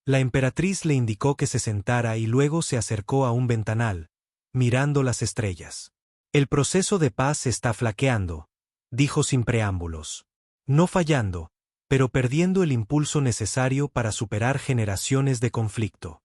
La emperatriz le indicó que se sentara y luego se acercó a un ventanal, mirando las estrellas. El proceso de paz está flaqueando, dijo sin preámbulos. No fallando, pero perdiendo el impulso necesario para superar generaciones de conflicto.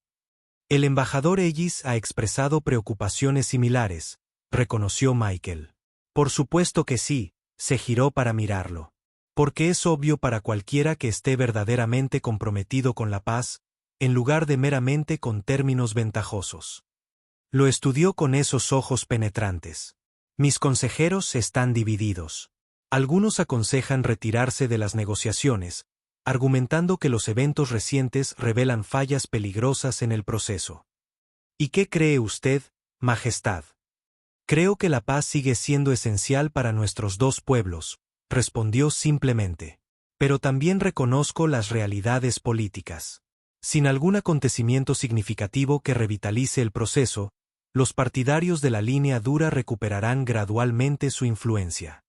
El embajador Ellis ha expresado preocupaciones similares, reconoció Michael. Por supuesto que sí, se giró para mirarlo. Porque es obvio para cualquiera que esté verdaderamente comprometido con la paz, en lugar de meramente con términos ventajosos. Lo estudió con esos ojos penetrantes. Mis consejeros están divididos. Algunos aconsejan retirarse de las negociaciones, argumentando que los eventos recientes revelan fallas peligrosas en el proceso. ¿Y qué cree usted, Majestad? Creo que la paz sigue siendo esencial para nuestros dos pueblos, respondió simplemente. Pero también reconozco las realidades políticas. Sin algún acontecimiento significativo que revitalice el proceso, los partidarios de la línea dura recuperarán gradualmente su influencia.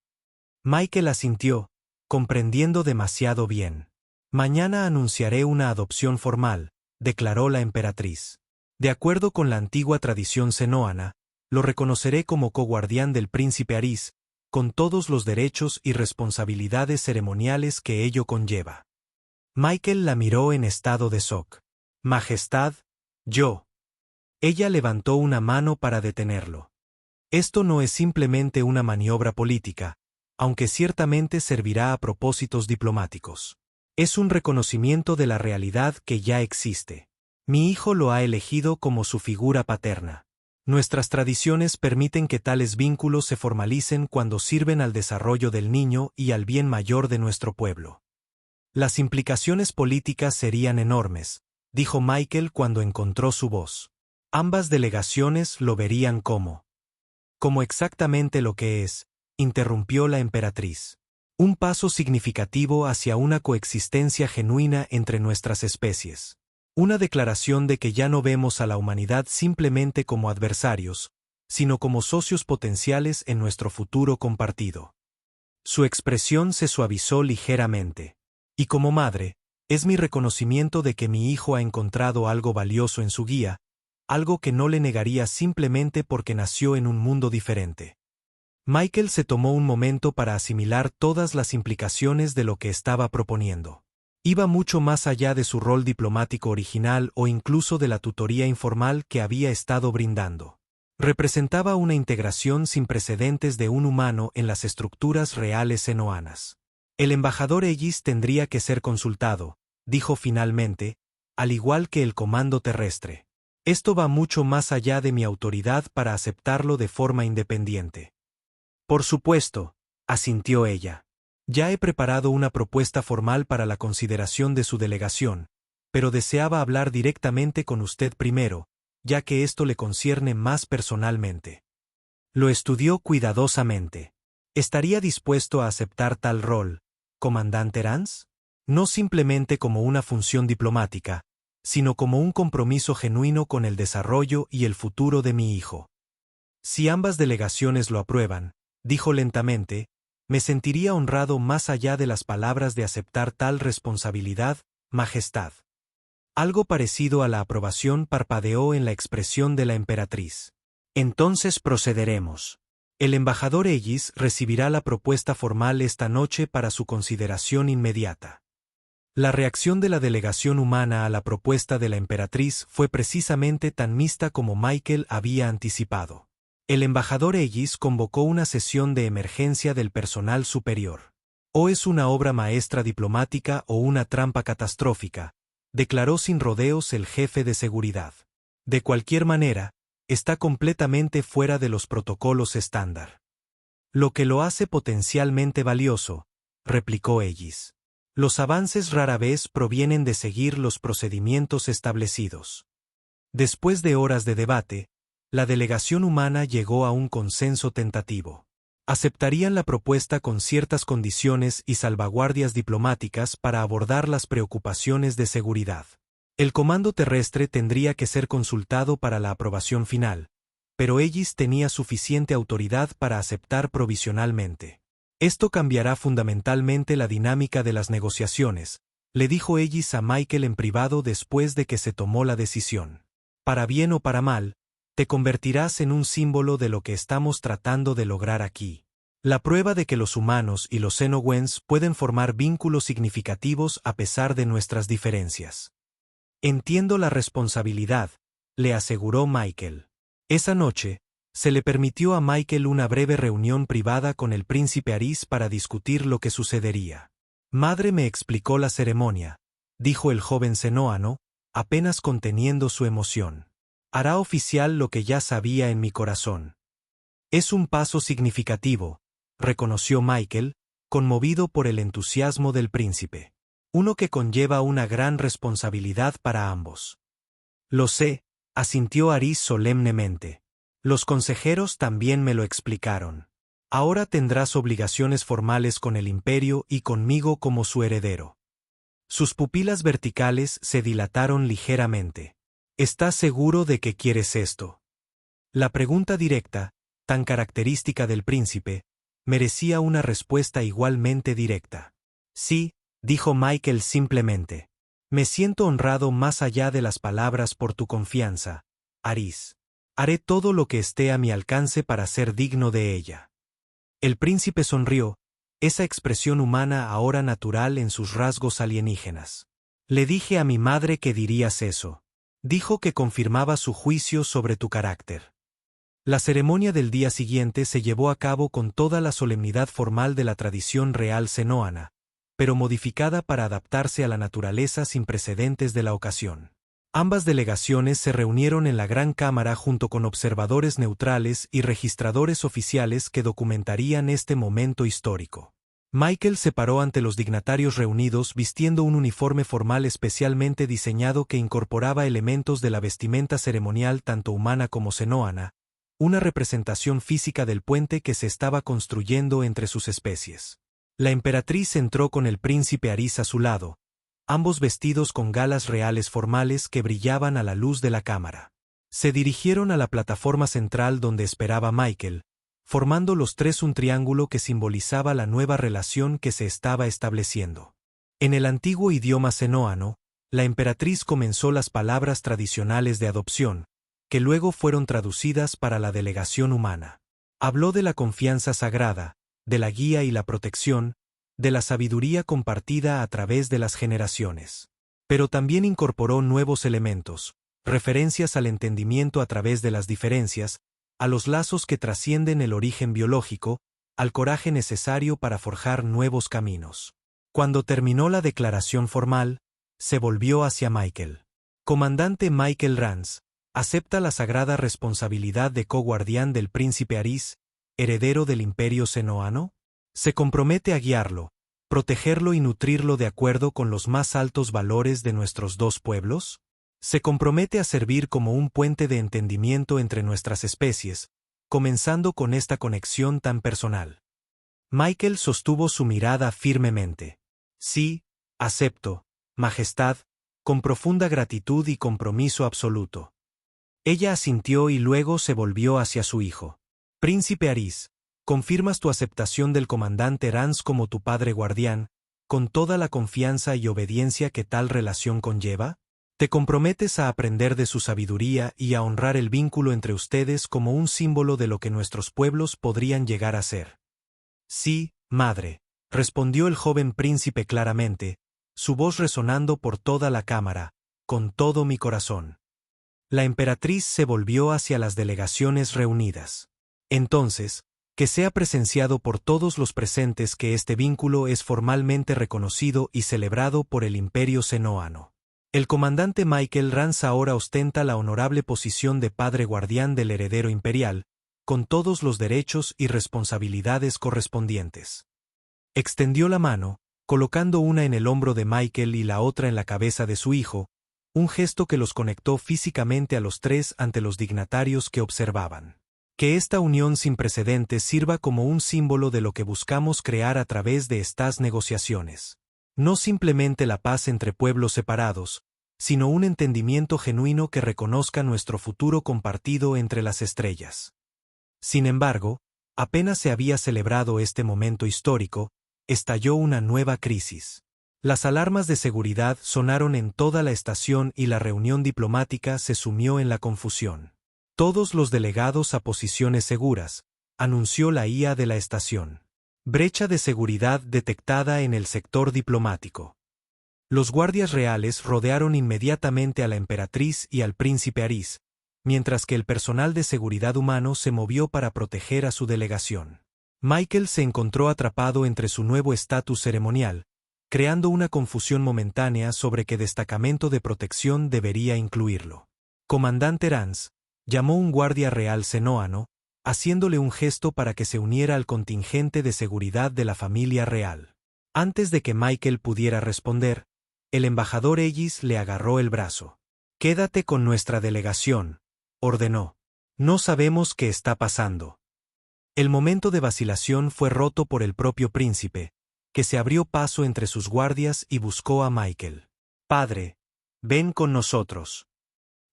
Michael asintió, comprendiendo demasiado bien. Mañana anunciaré una adopción formal, declaró la emperatriz. De acuerdo con la antigua tradición senoana, lo reconoceré como coguardián del príncipe Aris, con todos los derechos y responsabilidades ceremoniales que ello conlleva. Michael la miró en estado de shock. Majestad, yo. Ella levantó una mano para detenerlo. Esto no es simplemente una maniobra política, aunque ciertamente servirá a propósitos diplomáticos. Es un reconocimiento de la realidad que ya existe. Mi hijo lo ha elegido como su figura paterna. Nuestras tradiciones permiten que tales vínculos se formalicen cuando sirven al desarrollo del niño y al bien mayor de nuestro pueblo. Las implicaciones políticas serían enormes, dijo Michael cuando encontró su voz. Ambas delegaciones lo verían como exactamente lo que es, interrumpió la emperatriz. Un paso significativo hacia una coexistencia genuina entre nuestras especies. Una declaración de que ya no vemos a la humanidad simplemente como adversarios, sino como socios potenciales en nuestro futuro compartido. Su expresión se suavizó ligeramente. Y como madre, es mi reconocimiento de que mi hijo ha encontrado algo valioso en su guía, algo que no le negaría simplemente porque nació en un mundo diferente. Michael se tomó un momento para asimilar todas las implicaciones de lo que estaba proponiendo. Iba mucho más allá de su rol diplomático original o incluso de la tutoría informal que había estado brindando. Representaba una integración sin precedentes de un humano en las estructuras reales senoanas. El embajador Ellis tendría que ser consultado, dijo finalmente, al igual que el comando terrestre. Esto va mucho más allá de mi autoridad para aceptarlo de forma independiente. Por supuesto, asintió ella. Ya he preparado una propuesta formal para la consideración de su delegación, pero deseaba hablar directamente con usted primero, ya que esto le concierne más personalmente. Lo estudió cuidadosamente. ¿Estaría dispuesto a aceptar tal rol, comandante Rance? No simplemente como una función diplomática, sino como un compromiso genuino con el desarrollo y el futuro de mi hijo. Si ambas delegaciones lo aprueban, dijo lentamente, me sentiría honrado más allá de las palabras de aceptar tal responsabilidad, Majestad. Algo parecido a la aprobación parpadeó en la expresión de la emperatriz. Entonces procederemos. El embajador Ellis recibirá la propuesta formal esta noche para su consideración inmediata. La reacción de la delegación humana a la propuesta de la emperatriz fue precisamente tan mixta como Michael había anticipado. El embajador Ellis convocó una sesión de emergencia del personal superior. O es una obra maestra diplomática o una trampa catastrófica, declaró sin rodeos el jefe de seguridad. De cualquier manera, está completamente fuera de los protocolos estándar. Lo que lo hace potencialmente valioso, replicó Ellis. Los avances rara vez provienen de seguir los procedimientos establecidos. Después de horas de debate, la delegación humana llegó a un consenso tentativo. Aceptarían la propuesta con ciertas condiciones y salvaguardias diplomáticas para abordar las preocupaciones de seguridad. El comando terrestre tendría que ser consultado para la aprobación final, pero Ellis tenía suficiente autoridad para aceptar provisionalmente. Esto cambiará fundamentalmente la dinámica de las negociaciones, le dijo Ellis a Michael en privado después de que se tomó la decisión. Para bien o para mal, te convertirás en un símbolo de lo que estamos tratando de lograr aquí. La prueba de que los humanos y los Xenowens pueden formar vínculos significativos a pesar de nuestras diferencias. Entiendo la responsabilidad, le aseguró Michael. Esa noche, se le permitió a Michael una breve reunión privada con el príncipe Aris para discutir lo que sucedería. Madre me explicó la ceremonia, dijo el joven Xenoano, apenas conteniendo su emoción. Hará oficial lo que ya sabía en mi corazón. Es un paso significativo, reconoció Michael, conmovido por el entusiasmo del príncipe. Uno que conlleva una gran responsabilidad para ambos. Lo sé, asintió Aris solemnemente. Los consejeros también me lo explicaron. Ahora tendrás obligaciones formales con el imperio y conmigo como su heredero. Sus pupilas verticales se dilataron ligeramente. ¿Estás seguro de que quieres esto? La pregunta directa, tan característica del príncipe, merecía una respuesta igualmente directa. Sí, dijo Michael simplemente. Me siento honrado más allá de las palabras por tu confianza, Aris. Haré todo lo que esté a mi alcance para ser digno de ella. El príncipe sonrió, esa expresión humana ahora natural en sus rasgos alienígenas. Le dije a mi madre que dirías eso. Dijo que confirmaba su juicio sobre tu carácter. La ceremonia del día siguiente se llevó a cabo con toda la solemnidad formal de la tradición real xenoana, pero modificada para adaptarse a la naturaleza sin precedentes de la ocasión. Ambas delegaciones se reunieron en la Gran Cámara junto con observadores neutrales y registradores oficiales que documentarían este momento histórico. Michael se paró ante los dignatarios reunidos vistiendo un uniforme formal especialmente diseñado que incorporaba elementos de la vestimenta ceremonial tanto humana como xenoana, una representación física del puente que se estaba construyendo entre sus especies. La emperatriz entró con el príncipe Aris a su lado, ambos vestidos con galas reales formales que brillaban a la luz de la cámara. Se dirigieron a la plataforma central donde esperaba Michael, formando los tres un triángulo que simbolizaba la nueva relación que se estaba estableciendo. En el antiguo idioma xenoano, la emperatriz comenzó las palabras tradicionales de adopción, que luego fueron traducidas para la delegación humana. Habló de la confianza sagrada, de la guía y la protección, de la sabiduría compartida a través de las generaciones. Pero también incorporó nuevos elementos, referencias al entendimiento a través de las diferencias, a los lazos que trascienden el origen biológico, al coraje necesario para forjar nuevos caminos. Cuando terminó la declaración formal, se volvió hacia Michael. Comandante Michael Rance, ¿acepta la sagrada responsabilidad de co-guardián del príncipe Aris, heredero del imperio xenoano? ¿Se compromete a guiarlo, protegerlo y nutrirlo de acuerdo con los más altos valores de nuestros dos pueblos? ¿Se compromete a servir como un puente de entendimiento entre nuestras especies, comenzando con esta conexión tan personal? Michael sostuvo su mirada firmemente. Sí, acepto, Majestad, con profunda gratitud y compromiso absoluto. Ella asintió y luego se volvió hacia su hijo. Príncipe Aris, ¿confirmas tu aceptación del comandante Rance como tu padre guardián, con toda la confianza y obediencia que tal relación conlleva? ¿Te comprometes a aprender de su sabiduría y a honrar el vínculo entre ustedes como un símbolo de lo que nuestros pueblos podrían llegar a ser? Sí, madre, respondió el joven príncipe claramente, su voz resonando por toda la cámara, con todo mi corazón. La emperatriz se volvió hacia las delegaciones reunidas. Entonces, que sea presenciado por todos los presentes que este vínculo es formalmente reconocido y celebrado por el imperio xenoano. El comandante Michael Rance ahora ostenta la honorable posición de padre guardián del heredero imperial, con todos los derechos y responsabilidades correspondientes. Extendió la mano, colocando una en el hombro de Michael y la otra en la cabeza de su hijo, un gesto que los conectó físicamente a los tres ante los dignatarios que observaban. Que esta unión sin precedentes sirva como un símbolo de lo que buscamos crear a través de estas negociaciones. No simplemente la paz entre pueblos separados, sino un entendimiento genuino que reconozca nuestro futuro compartido entre las estrellas. Sin embargo, apenas se había celebrado este momento histórico, estalló una nueva crisis. Las alarmas de seguridad sonaron en toda la estación y la reunión diplomática se sumió en la confusión. Todos los delegados a posiciones seguras, anunció la IA de la estación. Brecha de seguridad detectada en el sector diplomático. Los guardias reales rodearon inmediatamente a la emperatriz y al príncipe Aris, mientras que el personal de seguridad humano se movió para proteger a su delegación. Michael se encontró atrapado entre su nuevo estatus ceremonial, creando una confusión momentánea sobre qué destacamento de protección debería incluirlo. Comandante Rance llamó un guardia real senoano, haciéndole un gesto para que se uniera al contingente de seguridad de la familia real. Antes de que Michael pudiera responder, el embajador Ellis le agarró el brazo. «Quédate con nuestra delegación», ordenó. «No sabemos qué está pasando». El momento de vacilación fue roto por el propio príncipe, que se abrió paso entre sus guardias y buscó a Michael. «Padre, ven con nosotros».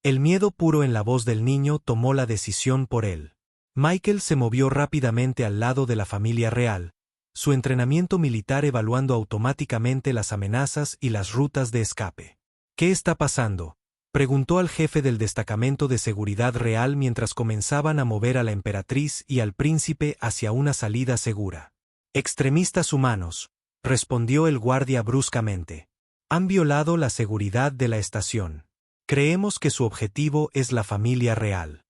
El miedo puro en la voz del niño tomó la decisión por él. Michael se movió rápidamente al lado de la familia real, su entrenamiento militar evaluando automáticamente las amenazas y las rutas de escape. «¿Qué está pasando?», preguntó al jefe del destacamento de seguridad real mientras comenzaban a mover a la emperatriz y al príncipe hacia una salida segura. «Extremistas humanos», respondió el guardia bruscamente. «Han violado la seguridad de la estación. Creemos que su objetivo es la familia real».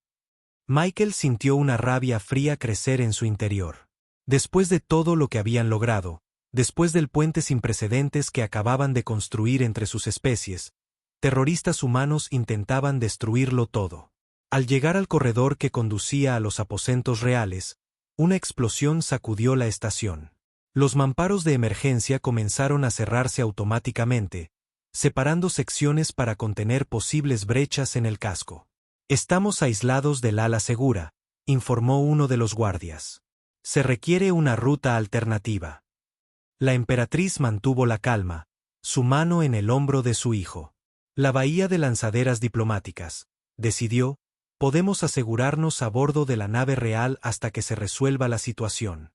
Michael sintió una rabia fría crecer en su interior. Después de todo lo que habían logrado, después del puente sin precedentes que acababan de construir entre sus especies, terroristas humanos intentaban destruirlo todo. Al llegar al corredor que conducía a los aposentos reales, una explosión sacudió la estación. Los mamparos de emergencia comenzaron a cerrarse automáticamente, separando secciones para contener posibles brechas en el casco. «Estamos aislados del ala segura», informó uno de los guardias. «Se requiere una ruta alternativa». La emperatriz mantuvo la calma, su mano en el hombro de su hijo. «La bahía de lanzaderas diplomáticas», decidió, «podemos asegurarnos a bordo de la nave real hasta que se resuelva la situación».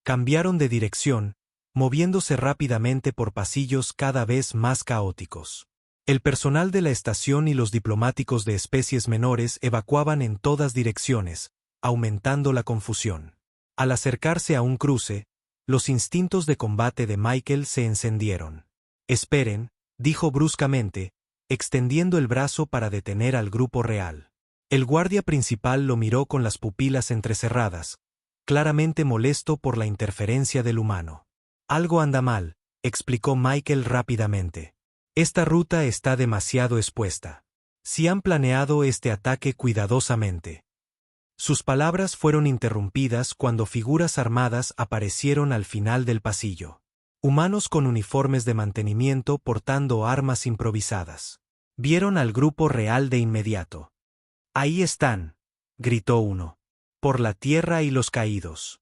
Cambiaron de dirección, moviéndose rápidamente por pasillos cada vez más caóticos. El personal de la estación y los diplomáticos de especies menores evacuaban en todas direcciones, aumentando la confusión. Al acercarse a un cruce, los instintos de combate de Michael se encendieron. «Esperen», dijo bruscamente, extendiendo el brazo para detener al grupo real. El guardia principal lo miró con las pupilas entrecerradas, claramente molesto por la interferencia del humano. «Algo anda mal», explicó Michael rápidamente. «Esta ruta está demasiado expuesta. Si han planeado este ataque cuidadosamente». Sus palabras fueron interrumpidas cuando figuras armadas aparecieron al final del pasillo. Humanos con uniformes de mantenimiento portando armas improvisadas. Vieron al grupo real de inmediato. «Ahí están», gritó uno. «Por la tierra y los caídos».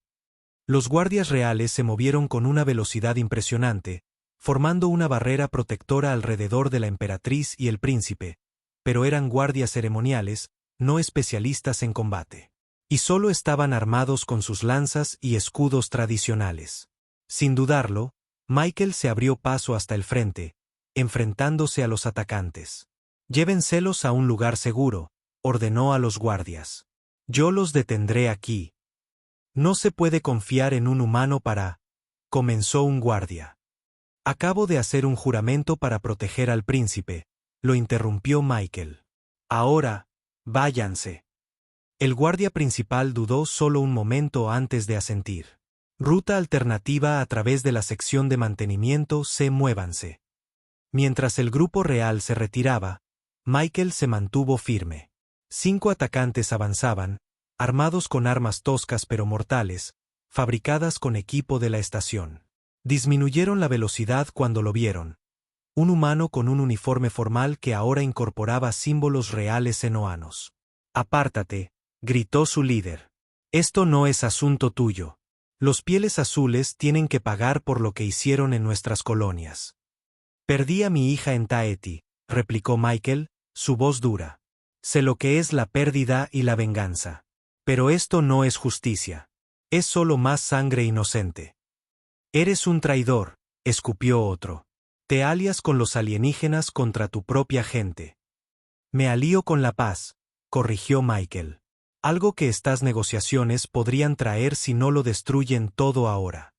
Los guardias reales se movieron con una velocidad impresionante, formando una barrera protectora alrededor de la emperatriz y el príncipe, pero eran guardias ceremoniales, no especialistas en combate. Y solo estaban armados con sus lanzas y escudos tradicionales. Sin dudarlo, Michael se abrió paso hasta el frente, enfrentándose a los atacantes. «Llévenselos a un lugar seguro», ordenó a los guardias. «Yo los detendré aquí». «No se puede confiar en un humano para...», comenzó un guardia. «Acabo de hacer un juramento para proteger al príncipe», lo interrumpió Michael. «Ahora, váyanse». El guardia principal dudó solo un momento antes de asentir. «Ruta alternativa a través de la sección de mantenimiento, muévanse». Mientras el grupo real se retiraba, Michael se mantuvo firme. 5 atacantes avanzaban, armados con armas toscas pero mortales, fabricadas con equipo de la estación. Disminuyeron la velocidad cuando lo vieron. Un humano con un uniforme formal que ahora incorporaba símbolos reales senoanos. «Apártate», gritó su líder. «Esto no es asunto tuyo. Los pieles azules tienen que pagar por lo que hicieron en nuestras colonias». «Perdí a mi hija en Tahiti», replicó Michael, su voz dura. «Sé lo que es la pérdida y la venganza. Pero esto no es justicia. Es solo más sangre inocente». «Eres un traidor», escupió otro. «Te alías con los alienígenas contra tu propia gente». «Me alío con la paz», corrigió Michael. «Algo que estas negociaciones podrían traer si no lo destruyen todo ahora».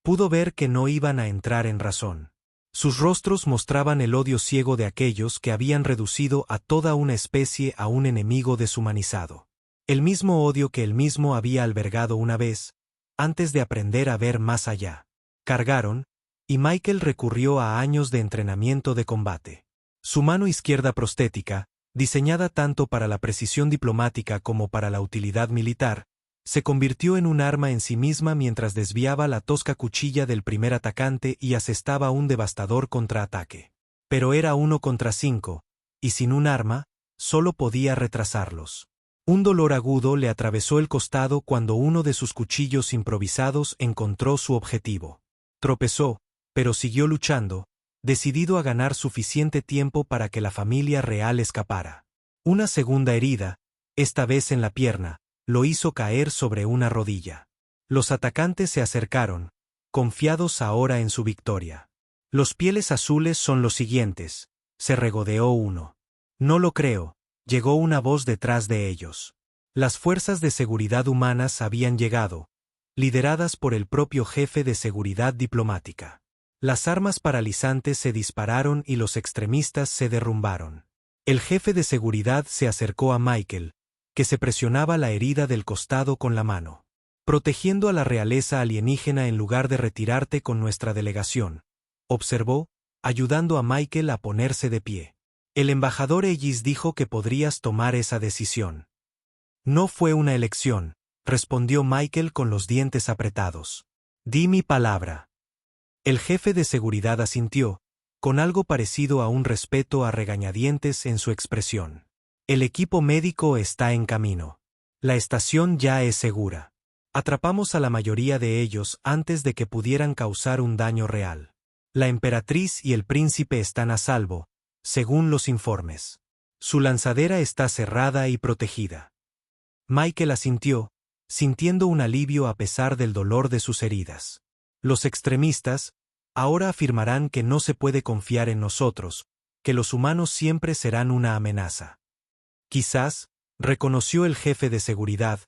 Pudo ver que no iban a entrar en razón. Sus rostros mostraban el odio ciego de aquellos que habían reducido a toda una especie a un enemigo deshumanizado. El mismo odio que él mismo había albergado una vez, antes de aprender a ver más allá. Cargaron, y Michael recurrió a años de entrenamiento de combate. Su mano izquierda prostética, diseñada tanto para la precisión diplomática como para la utilidad militar, se convirtió en un arma en sí misma mientras desviaba la tosca cuchilla del primer atacante y asestaba un devastador contraataque. Pero era 1 contra 5, y sin un arma, solo podía retrasarlos. Un dolor agudo le atravesó el costado cuando uno de sus cuchillos improvisados encontró su objetivo. Tropezó, pero siguió luchando, decidido a ganar suficiente tiempo para que la familia real escapara. Una segunda herida, esta vez en la pierna, lo hizo caer sobre una rodilla. Los atacantes se acercaron, confiados ahora en su victoria. «Los pieles azules son los siguientes», se regodeó uno. «No lo creo», llegó una voz detrás de ellos. Las fuerzas de seguridad humanas habían llegado, lideradas por el propio jefe de seguridad diplomática. Las armas paralizantes se dispararon y los extremistas se derrumbaron. El jefe de seguridad se acercó a Michael, que se presionaba la herida del costado con la mano. «Protegiendo a la realeza alienígena en lugar de retirarte con nuestra delegación», observó, ayudando a Michael a ponerse de pie. «El embajador Ellis dijo que podrías tomar esa decisión». «No fue una elección», respondió Michael con los dientes apretados. «Di mi palabra». El jefe de seguridad asintió, con algo parecido a un respeto a regañadientes en su expresión. «El equipo médico está en camino. La estación ya es segura. Atrapamos a la mayoría de ellos antes de que pudieran causar un daño real. La emperatriz y el príncipe están a salvo, según los informes. Su lanzadera está cerrada y protegida». Michael asintió, sintiendo un alivio a pesar del dolor de sus heridas. Los extremistas ahora afirmarán que no se puede confiar en nosotros, que los humanos siempre serán una amenaza. «Quizás», reconoció el jefe de seguridad,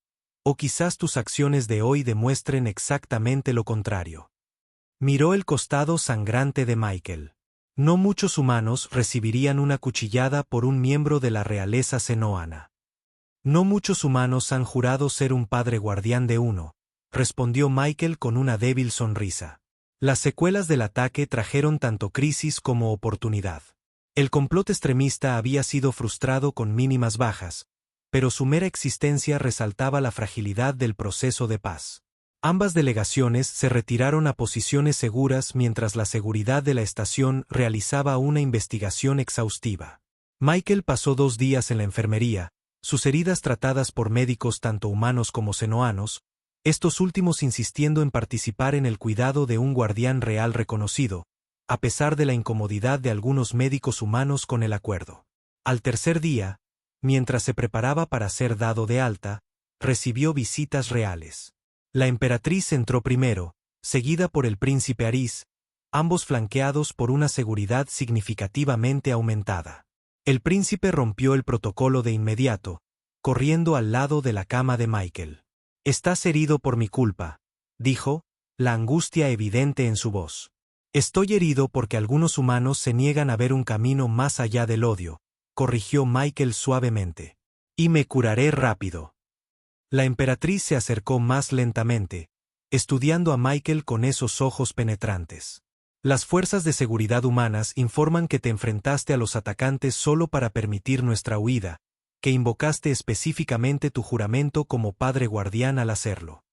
«o quizás tus acciones de hoy demuestren exactamente lo contrario». Miró el costado sangrante de Michael. No muchos humanos recibirían una cuchillada por un miembro de la realeza senoana. «No muchos humanos han jurado ser un padre guardián de uno», respondió Michael con una débil sonrisa. Las secuelas del ataque trajeron tanto crisis como oportunidad. El complot extremista había sido frustrado con mínimas bajas, pero su mera existencia resaltaba la fragilidad del proceso de paz. Ambas delegaciones se retiraron a posiciones seguras mientras la seguridad de la estación realizaba una investigación exhaustiva. Michael pasó 2 días en la enfermería, sus heridas tratadas por médicos tanto humanos como senoanos, estos últimos insistiendo en participar en el cuidado de un guardián real reconocido, a pesar de la incomodidad de algunos médicos humanos con el acuerdo. Al tercer día, mientras se preparaba para ser dado de alta, recibió visitas reales. La emperatriz entró primero, seguida por el príncipe Aris, ambos flanqueados por una seguridad significativamente aumentada. El príncipe rompió el protocolo de inmediato, corriendo al lado de la cama de Michael. «Estás herido por mi culpa», dijo, la angustia evidente en su voz. «Estoy herido porque algunos humanos se niegan a ver un camino más allá del odio», corrigió Michael suavemente. «Y me curaré rápido». La emperatriz se acercó más lentamente, estudiando a Michael con esos ojos penetrantes. «Las fuerzas de seguridad humanas informan que te enfrentaste a los atacantes solo para permitir nuestra huida», que invocaste específicamente tu juramento como padre guardián al hacerlo.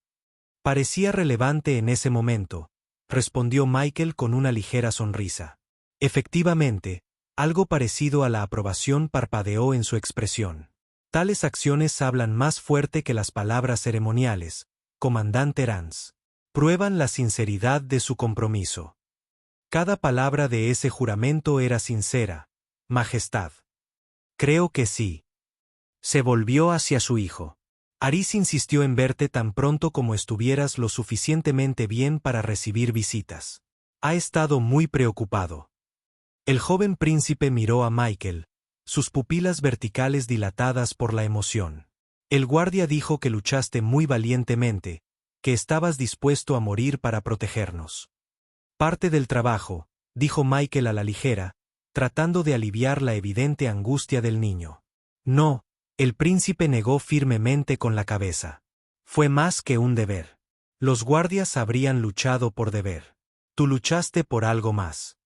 Parecía relevante en ese momento, respondió Michael con una ligera sonrisa. Efectivamente, algo parecido a la aprobación parpadeó en su expresión. Tales acciones hablan más fuerte que las palabras ceremoniales, comandante Rance. Prueban la sinceridad de su compromiso. Cada palabra de ese juramento era sincera, Majestad. Creo que sí. Se volvió hacia su hijo. Aris insistió en verte tan pronto como estuvieras lo suficientemente bien para recibir visitas. Ha estado muy preocupado. El joven príncipe miró a Michael, sus pupilas verticales dilatadas por la emoción. El guardia dijo que luchaste muy valientemente, que estabas dispuesto a morir para protegernos. Parte del trabajo, dijo Michael a la ligera, tratando de aliviar la evidente angustia del niño. No, el príncipe negó firmemente con la cabeza. Fue más que un deber. Los guardias habrían luchado por deber. Tú luchaste por algo más.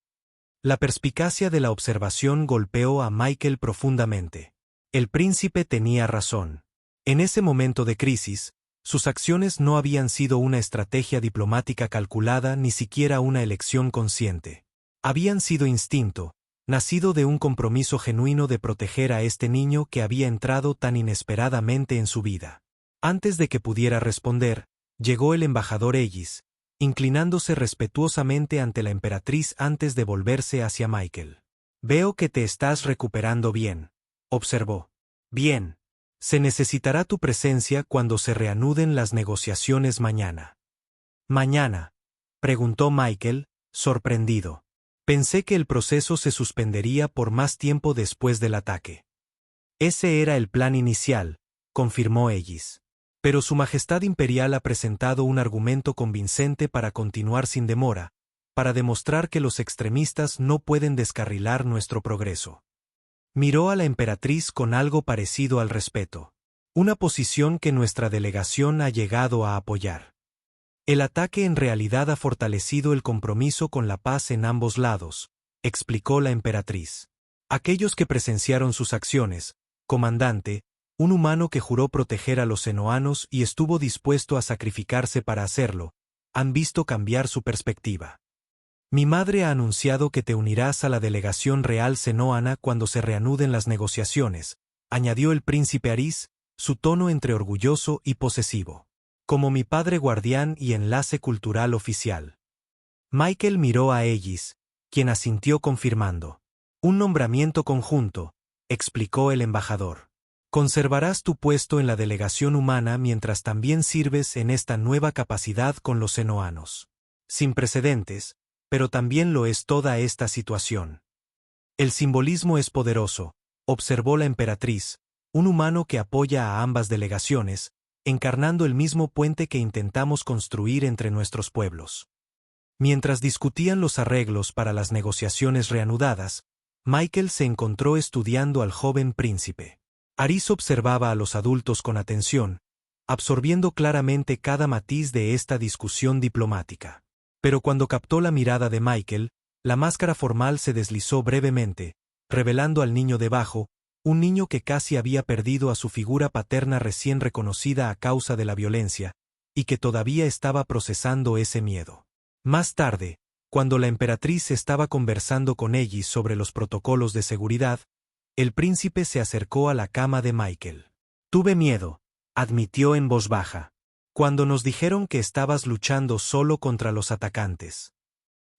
La perspicacia de la observación golpeó a Michael profundamente. El príncipe tenía razón. En ese momento de crisis, sus acciones no habían sido una estrategia diplomática calculada ni siquiera una elección consciente. Habían sido instinto, nacido de un compromiso genuino de proteger a este niño que había entrado tan inesperadamente en su vida. Antes de que pudiera responder, llegó el embajador Ellis, inclinándose respetuosamente ante la emperatriz antes de volverse hacia Michael. Veo que te estás recuperando bien, observó. Bien. Se necesitará tu presencia cuando se reanuden las negociaciones mañana. ¿Mañana?, preguntó Michael, sorprendido. Pensé que el proceso se suspendería por más tiempo después del ataque. Ese era el plan inicial, confirmó Ellis. Pero Su Majestad Imperial ha presentado un argumento convincente para continuar sin demora, para demostrar que los extremistas no pueden descarrilar nuestro progreso. Miró a la emperatriz con algo parecido al respeto. Una posición que nuestra delegación ha llegado a apoyar. El ataque en realidad ha fortalecido el compromiso con la paz en ambos lados, explicó la emperatriz. Aquellos que presenciaron sus acciones, comandante, un humano que juró proteger a los senoanos y estuvo dispuesto a sacrificarse para hacerlo, han visto cambiar su perspectiva. Mi madre ha anunciado que te unirás a la delegación real senoana cuando se reanuden las negociaciones, añadió el príncipe Aris, su tono entre orgulloso y posesivo. Como mi padre guardián y enlace cultural oficial. Michael miró a Ellis, quien asintió confirmando. Un nombramiento conjunto, explicó el embajador. Conservarás tu puesto en la delegación humana mientras también sirves en esta nueva capacidad con los senoanos. Sin precedentes, pero también lo es toda esta situación. El simbolismo es poderoso, observó la emperatriz, un humano que apoya a ambas delegaciones, encarnando el mismo puente que intentamos construir entre nuestros pueblos. Mientras discutían los arreglos para las negociaciones reanudadas, Michael se encontró estudiando al joven príncipe. Aris observaba a los adultos con atención, absorbiendo claramente cada matiz de esta discusión diplomática. Pero cuando captó la mirada de Michael, la máscara formal se deslizó brevemente, revelando al niño debajo, un niño que casi había perdido a su figura paterna recién reconocida a causa de la violencia, y que todavía estaba procesando ese miedo. Más tarde, cuando la emperatriz estaba conversando con Ellis sobre los protocolos de seguridad, el príncipe se acercó a la cama de Michael. Tuve miedo, admitió en voz baja, cuando nos dijeron que estabas luchando solo contra los atacantes.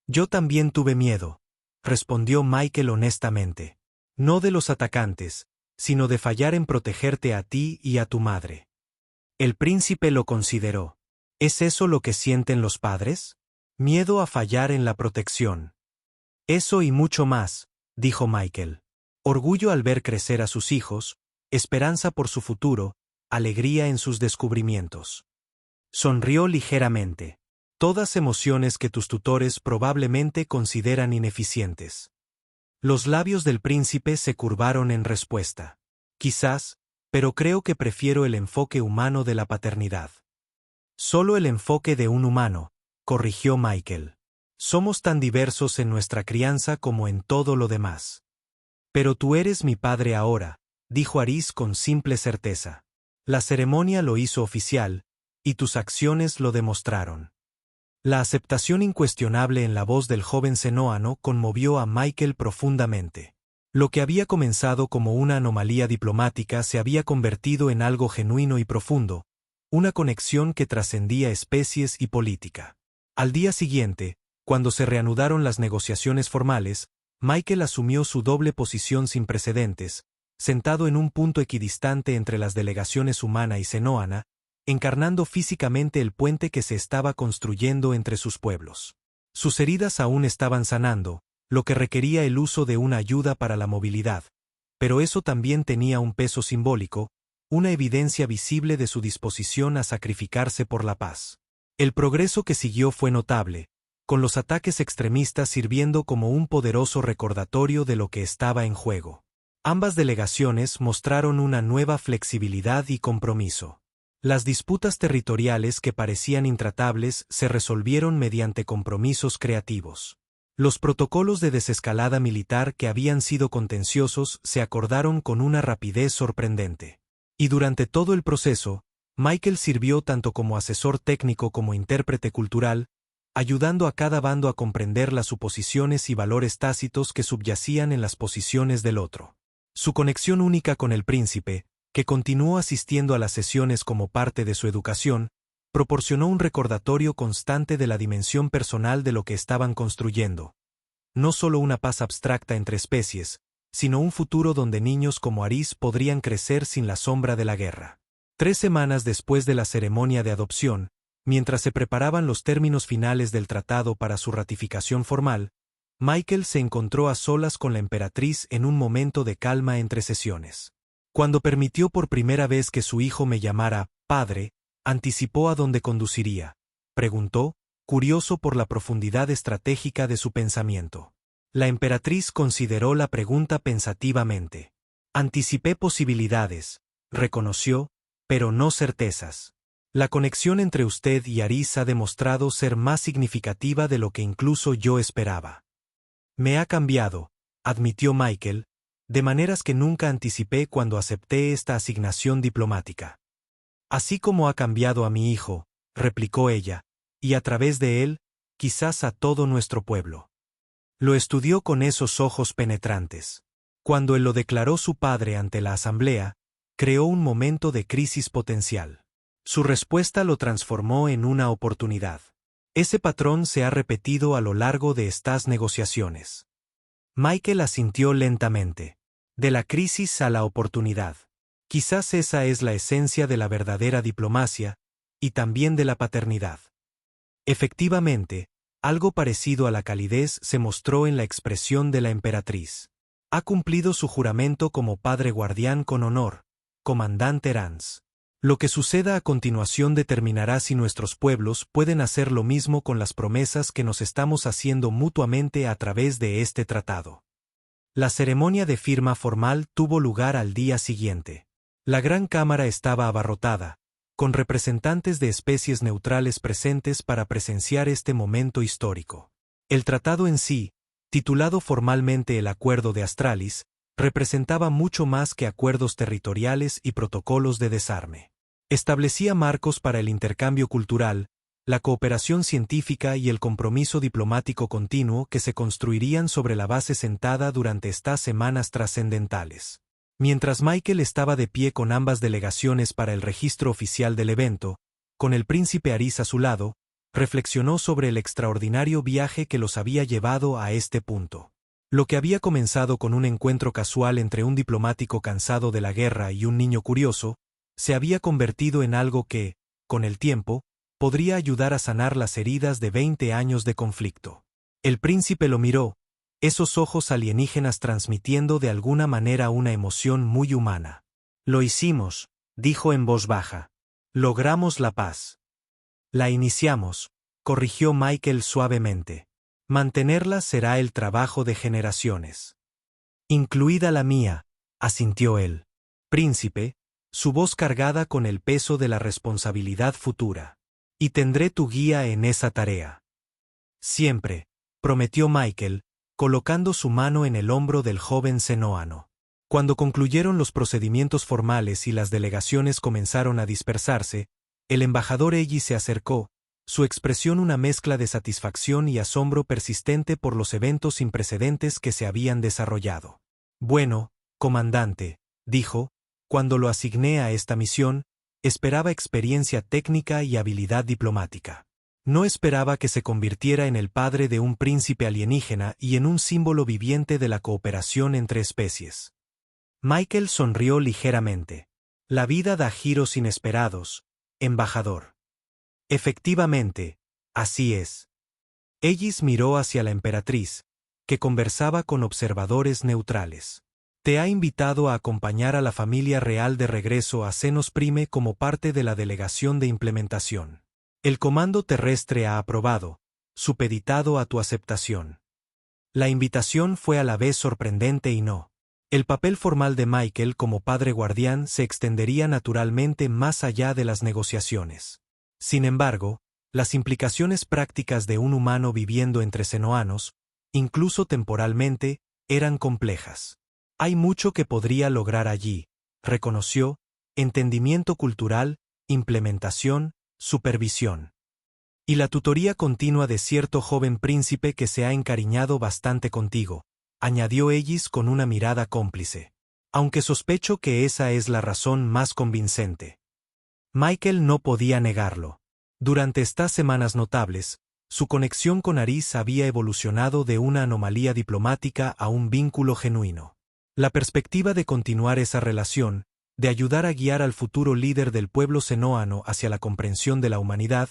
Yo también tuve miedo, respondió Michael honestamente. No de los atacantes, sino de fallar en protegerte a ti y a tu madre. El príncipe lo consideró. ¿Es eso lo que sienten los padres? Miedo a fallar en la protección. Eso y mucho más, dijo Michael. Orgullo al ver crecer a sus hijos, esperanza por su futuro, alegría en sus descubrimientos. Sonrió ligeramente. Todas emociones que tus tutores probablemente consideran ineficientes. Los labios del príncipe se curvaron en respuesta. Quizás, pero creo que prefiero el enfoque humano de la paternidad. Solo el enfoque de un humano, corrigió Michael. Somos tan diversos en nuestra crianza como en todo lo demás. Pero tú eres mi padre ahora, dijo Aris con simple certeza. La ceremonia lo hizo oficial, y tus acciones lo demostraron. La aceptación incuestionable en la voz del joven Senoano conmovió a Michael profundamente. Lo que había comenzado como una anomalía diplomática se había convertido en algo genuino y profundo, una conexión que trascendía especies y política. Al día siguiente, cuando se reanudaron las negociaciones formales, Michael asumió su doble posición sin precedentes, sentado en un punto equidistante entre las delegaciones humana y senoana, encarnando físicamente el puente que se estaba construyendo entre sus pueblos. Sus heridas aún estaban sanando, lo que requería el uso de una ayuda para la movilidad, pero eso también tenía un peso simbólico, una evidencia visible de su disposición a sacrificarse por la paz. El progreso que siguió fue notable, con los ataques extremistas sirviendo como un poderoso recordatorio de lo que estaba en juego. Ambas delegaciones mostraron una nueva flexibilidad y compromiso. Las disputas territoriales que parecían intratables se resolvieron mediante compromisos creativos. Los protocolos de desescalada militar que habían sido contenciosos se acordaron con una rapidez sorprendente. Y durante todo el proceso, Michael sirvió tanto como asesor técnico como intérprete cultural, ayudando a cada bando a comprender las suposiciones y valores tácitos que subyacían en las posiciones del otro. Su conexión única con el príncipe, que continuó asistiendo a las sesiones como parte de su educación, proporcionó un recordatorio constante de la dimensión personal de lo que estaban construyendo. No solo una paz abstracta entre especies, sino un futuro donde niños como Aris podrían crecer sin la sombra de la guerra. 3 semanas después de la ceremonia de adopción, mientras se preparaban los términos finales del tratado para su ratificación formal, Michael se encontró a solas con la emperatriz en un momento de calma entre sesiones. Cuando permitió por primera vez que su hijo me llamara padre, anticipó a dónde conduciría. Preguntó, curioso por la profundidad estratégica de su pensamiento. La emperatriz consideró la pregunta pensativamente. Anticipé posibilidades, reconoció, pero no certezas. La conexión entre usted y Aris ha demostrado ser más significativa de lo que incluso yo esperaba. Me ha cambiado, admitió Michael, de maneras que nunca anticipé cuando acepté esta asignación diplomática. Así como ha cambiado a mi hijo, replicó ella, y a través de él, quizás a todo nuestro pueblo. Lo estudió con esos ojos penetrantes. Cuando él lo declaró su padre ante la asamblea, creó un momento de crisis potencial. Su respuesta lo transformó en una oportunidad. Ese patrón se ha repetido a lo largo de estas negociaciones. Michael asintió lentamente. De la crisis a la oportunidad. Quizás esa es la esencia de la verdadera diplomacia, y también de la paternidad. Efectivamente, algo parecido a la calidez se mostró en la expresión de la emperatriz. Ha cumplido su juramento como padre guardián con honor, comandante Rance. Lo que suceda a continuación determinará si nuestros pueblos pueden hacer lo mismo con las promesas que nos estamos haciendo mutuamente a través de este tratado. La ceremonia de firma formal tuvo lugar al día siguiente. La gran cámara estaba abarrotada, con representantes de especies neutrales presentes para presenciar este momento histórico. El tratado en sí, titulado formalmente el Acuerdo de Astralis, representaba mucho más que acuerdos territoriales y protocolos de desarme. Establecía marcos para el intercambio cultural, la cooperación científica y el compromiso diplomático continuo que se construirían sobre la base sentada durante estas semanas trascendentales. Mientras Michael estaba de pie con ambas delegaciones para el registro oficial del evento, con el príncipe Aris a su lado, reflexionó sobre el extraordinario viaje que los había llevado a este punto. Lo que había comenzado con un encuentro casual entre un diplomático cansado de la guerra y un niño curioso, se había convertido en algo que, con el tiempo, podría ayudar a sanar las heridas de 20 años de conflicto. El príncipe lo miró, esos ojos alienígenas transmitiendo de alguna manera una emoción muy humana. Lo hicimos, dijo en voz baja. Logramos la paz. La iniciamos, corrigió Michael suavemente. Mantenerla será el trabajo de generaciones. Incluida la mía, asintió él. Príncipe, su voz cargada con el peso de la responsabilidad futura. Y tendré tu guía en esa tarea. Siempre, prometió Michael, colocando su mano en el hombro del joven senoano. Cuando concluyeron los procedimientos formales y las delegaciones comenzaron a dispersarse, el embajador Ellis se acercó, su expresión una mezcla de satisfacción y asombro persistente por los eventos sin precedentes que se habían desarrollado. Bueno, comandante, dijo, cuando lo asigné a esta misión, esperaba experiencia técnica y habilidad diplomática. No esperaba que se convirtiera en el padre de un príncipe alienígena y en un símbolo viviente de la cooperación entre especies. Michael sonrió ligeramente. La vida da giros inesperados, embajador. Efectivamente, así es. Ellis miró hacia la emperatriz, que conversaba con observadores neutrales. Te ha invitado a acompañar a la familia real de regreso a Senos Prime como parte de la delegación de implementación. El comando terrestre ha aprobado, supeditado a tu aceptación. La invitación fue a la vez sorprendente y no. El papel formal de Michael como padre guardián se extendería naturalmente más allá de las negociaciones. Sin embargo, las implicaciones prácticas de un humano viviendo entre senoanos, incluso temporalmente, eran complejas. Hay mucho que podría lograr allí, reconoció, entendimiento cultural, implementación, supervisión. Y la tutoría continua de cierto joven príncipe que se ha encariñado bastante contigo, añadió Ellis con una mirada cómplice. Aunque sospecho que esa es la razón más convincente. Michael no podía negarlo. Durante estas semanas notables, su conexión con Aris había evolucionado de una anomalía diplomática a un vínculo genuino. La perspectiva de continuar esa relación, de ayudar a guiar al futuro líder del pueblo senoano hacia la comprensión de la humanidad,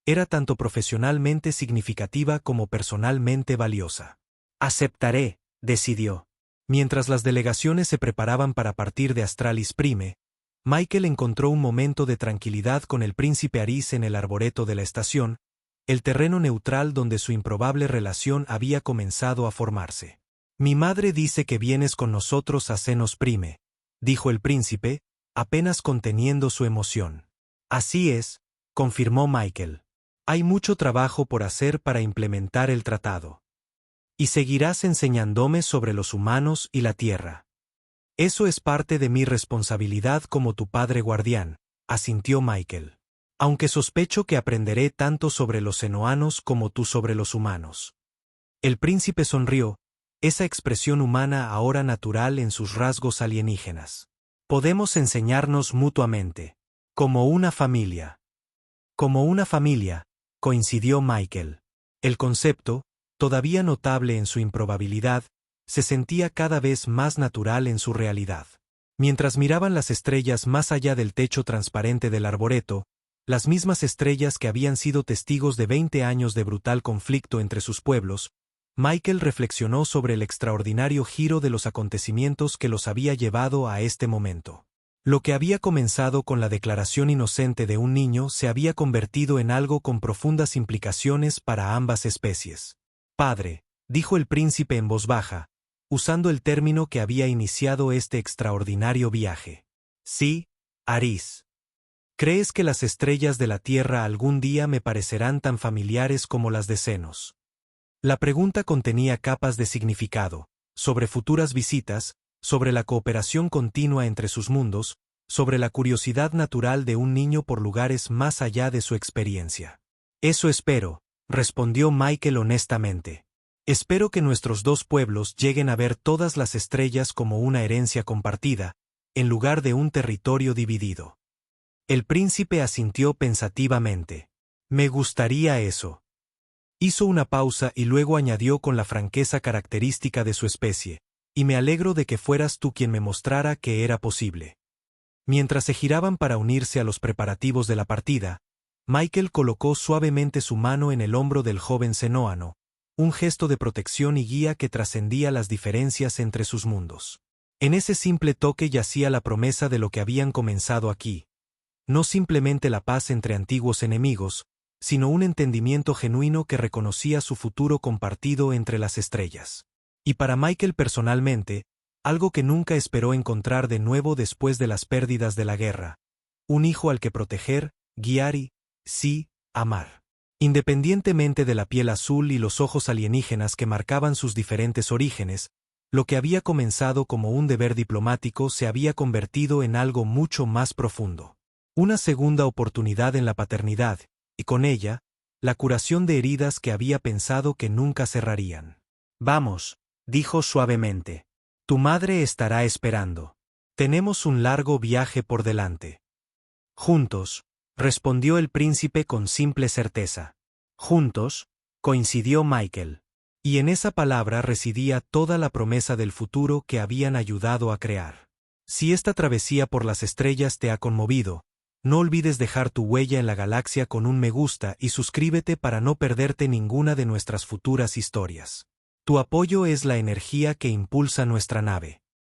era tanto profesionalmente significativa como personalmente valiosa. Aceptaré, decidió. Mientras las delegaciones se preparaban para partir de Astralis Prime, Michael encontró un momento de tranquilidad con el príncipe Aris en el arboreto de la estación, el terreno neutral donde su improbable relación había comenzado a formarse. Mi madre dice que vienes con nosotros a Senos Prime, dijo el príncipe, apenas conteniendo su emoción. Así es, confirmó Michael. Hay mucho trabajo por hacer para implementar el tratado. Y seguirás enseñándome sobre los humanos y la tierra. Eso es parte de mi responsabilidad como tu padre guardián, asintió Michael. Aunque sospecho que aprenderé tanto sobre los senoanos como tú sobre los humanos. El príncipe sonrió, esa expresión humana ahora natural en sus rasgos alienígenas. Podemos enseñarnos mutuamente. Como una familia. Como una familia, coincidió Michael. El concepto, todavía notable en su improbabilidad, se sentía cada vez más natural en su realidad. Mientras miraban las estrellas más allá del techo transparente del arboreto, las mismas estrellas que habían sido testigos de 20 años de brutal conflicto entre sus pueblos, Michael reflexionó sobre el extraordinario giro de los acontecimientos que los había llevado a este momento. Lo que había comenzado con la declaración inocente de un niño se había convertido en algo con profundas implicaciones para ambas especies. Padre, dijo el príncipe en voz baja, usando el término que había iniciado este extraordinario viaje. Sí, Aris. ¿Crees que las estrellas de la Tierra algún día me parecerán tan familiares como las de Senos? La pregunta contenía capas de significado, sobre futuras visitas, sobre la cooperación continua entre sus mundos, sobre la curiosidad natural de un niño por lugares más allá de su experiencia. Eso espero, respondió Michael honestamente. Espero que nuestros dos pueblos lleguen a ver todas las estrellas como una herencia compartida, en lugar de un territorio dividido. El príncipe asintió pensativamente. Me gustaría eso. Hizo una pausa y luego añadió con la franqueza característica de su especie, y me alegro de que fueras tú quien me mostrara que era posible. Mientras se giraban para unirse a los preparativos de la partida, Michael colocó suavemente su mano en el hombro del joven senoano, un gesto de protección y guía que trascendía las diferencias entre sus mundos. En ese simple toque yacía la promesa de lo que habían comenzado aquí. No simplemente la paz entre antiguos enemigos, sino un entendimiento genuino que reconocía su futuro compartido entre las estrellas. Y para Michael personalmente, algo que nunca esperó encontrar de nuevo después de las pérdidas de la guerra, un hijo al que proteger, guiar y, sí, amar. Independientemente de la piel azul y los ojos alienígenas que marcaban sus diferentes orígenes, Lo que había comenzado como un deber diplomático se había convertido en algo mucho más profundo. Una segunda oportunidad en la paternidad, y con ella, la curación de heridas que había pensado que nunca cerrarían. «Vamos», dijo suavemente. «Tu madre estará esperando. Tenemos un largo viaje por delante». «Juntos», respondió el príncipe con simple certeza. «Juntos», coincidió Michael. Y en esa palabra residía toda la promesa del futuro que habían ayudado a crear. Si esta travesía por las estrellas te ha conmovido, no olvides dejar tu huella en la galaxia con un me gusta y suscríbete para no perderte ninguna de nuestras futuras historias. Tu apoyo es la energía que impulsa nuestra nave.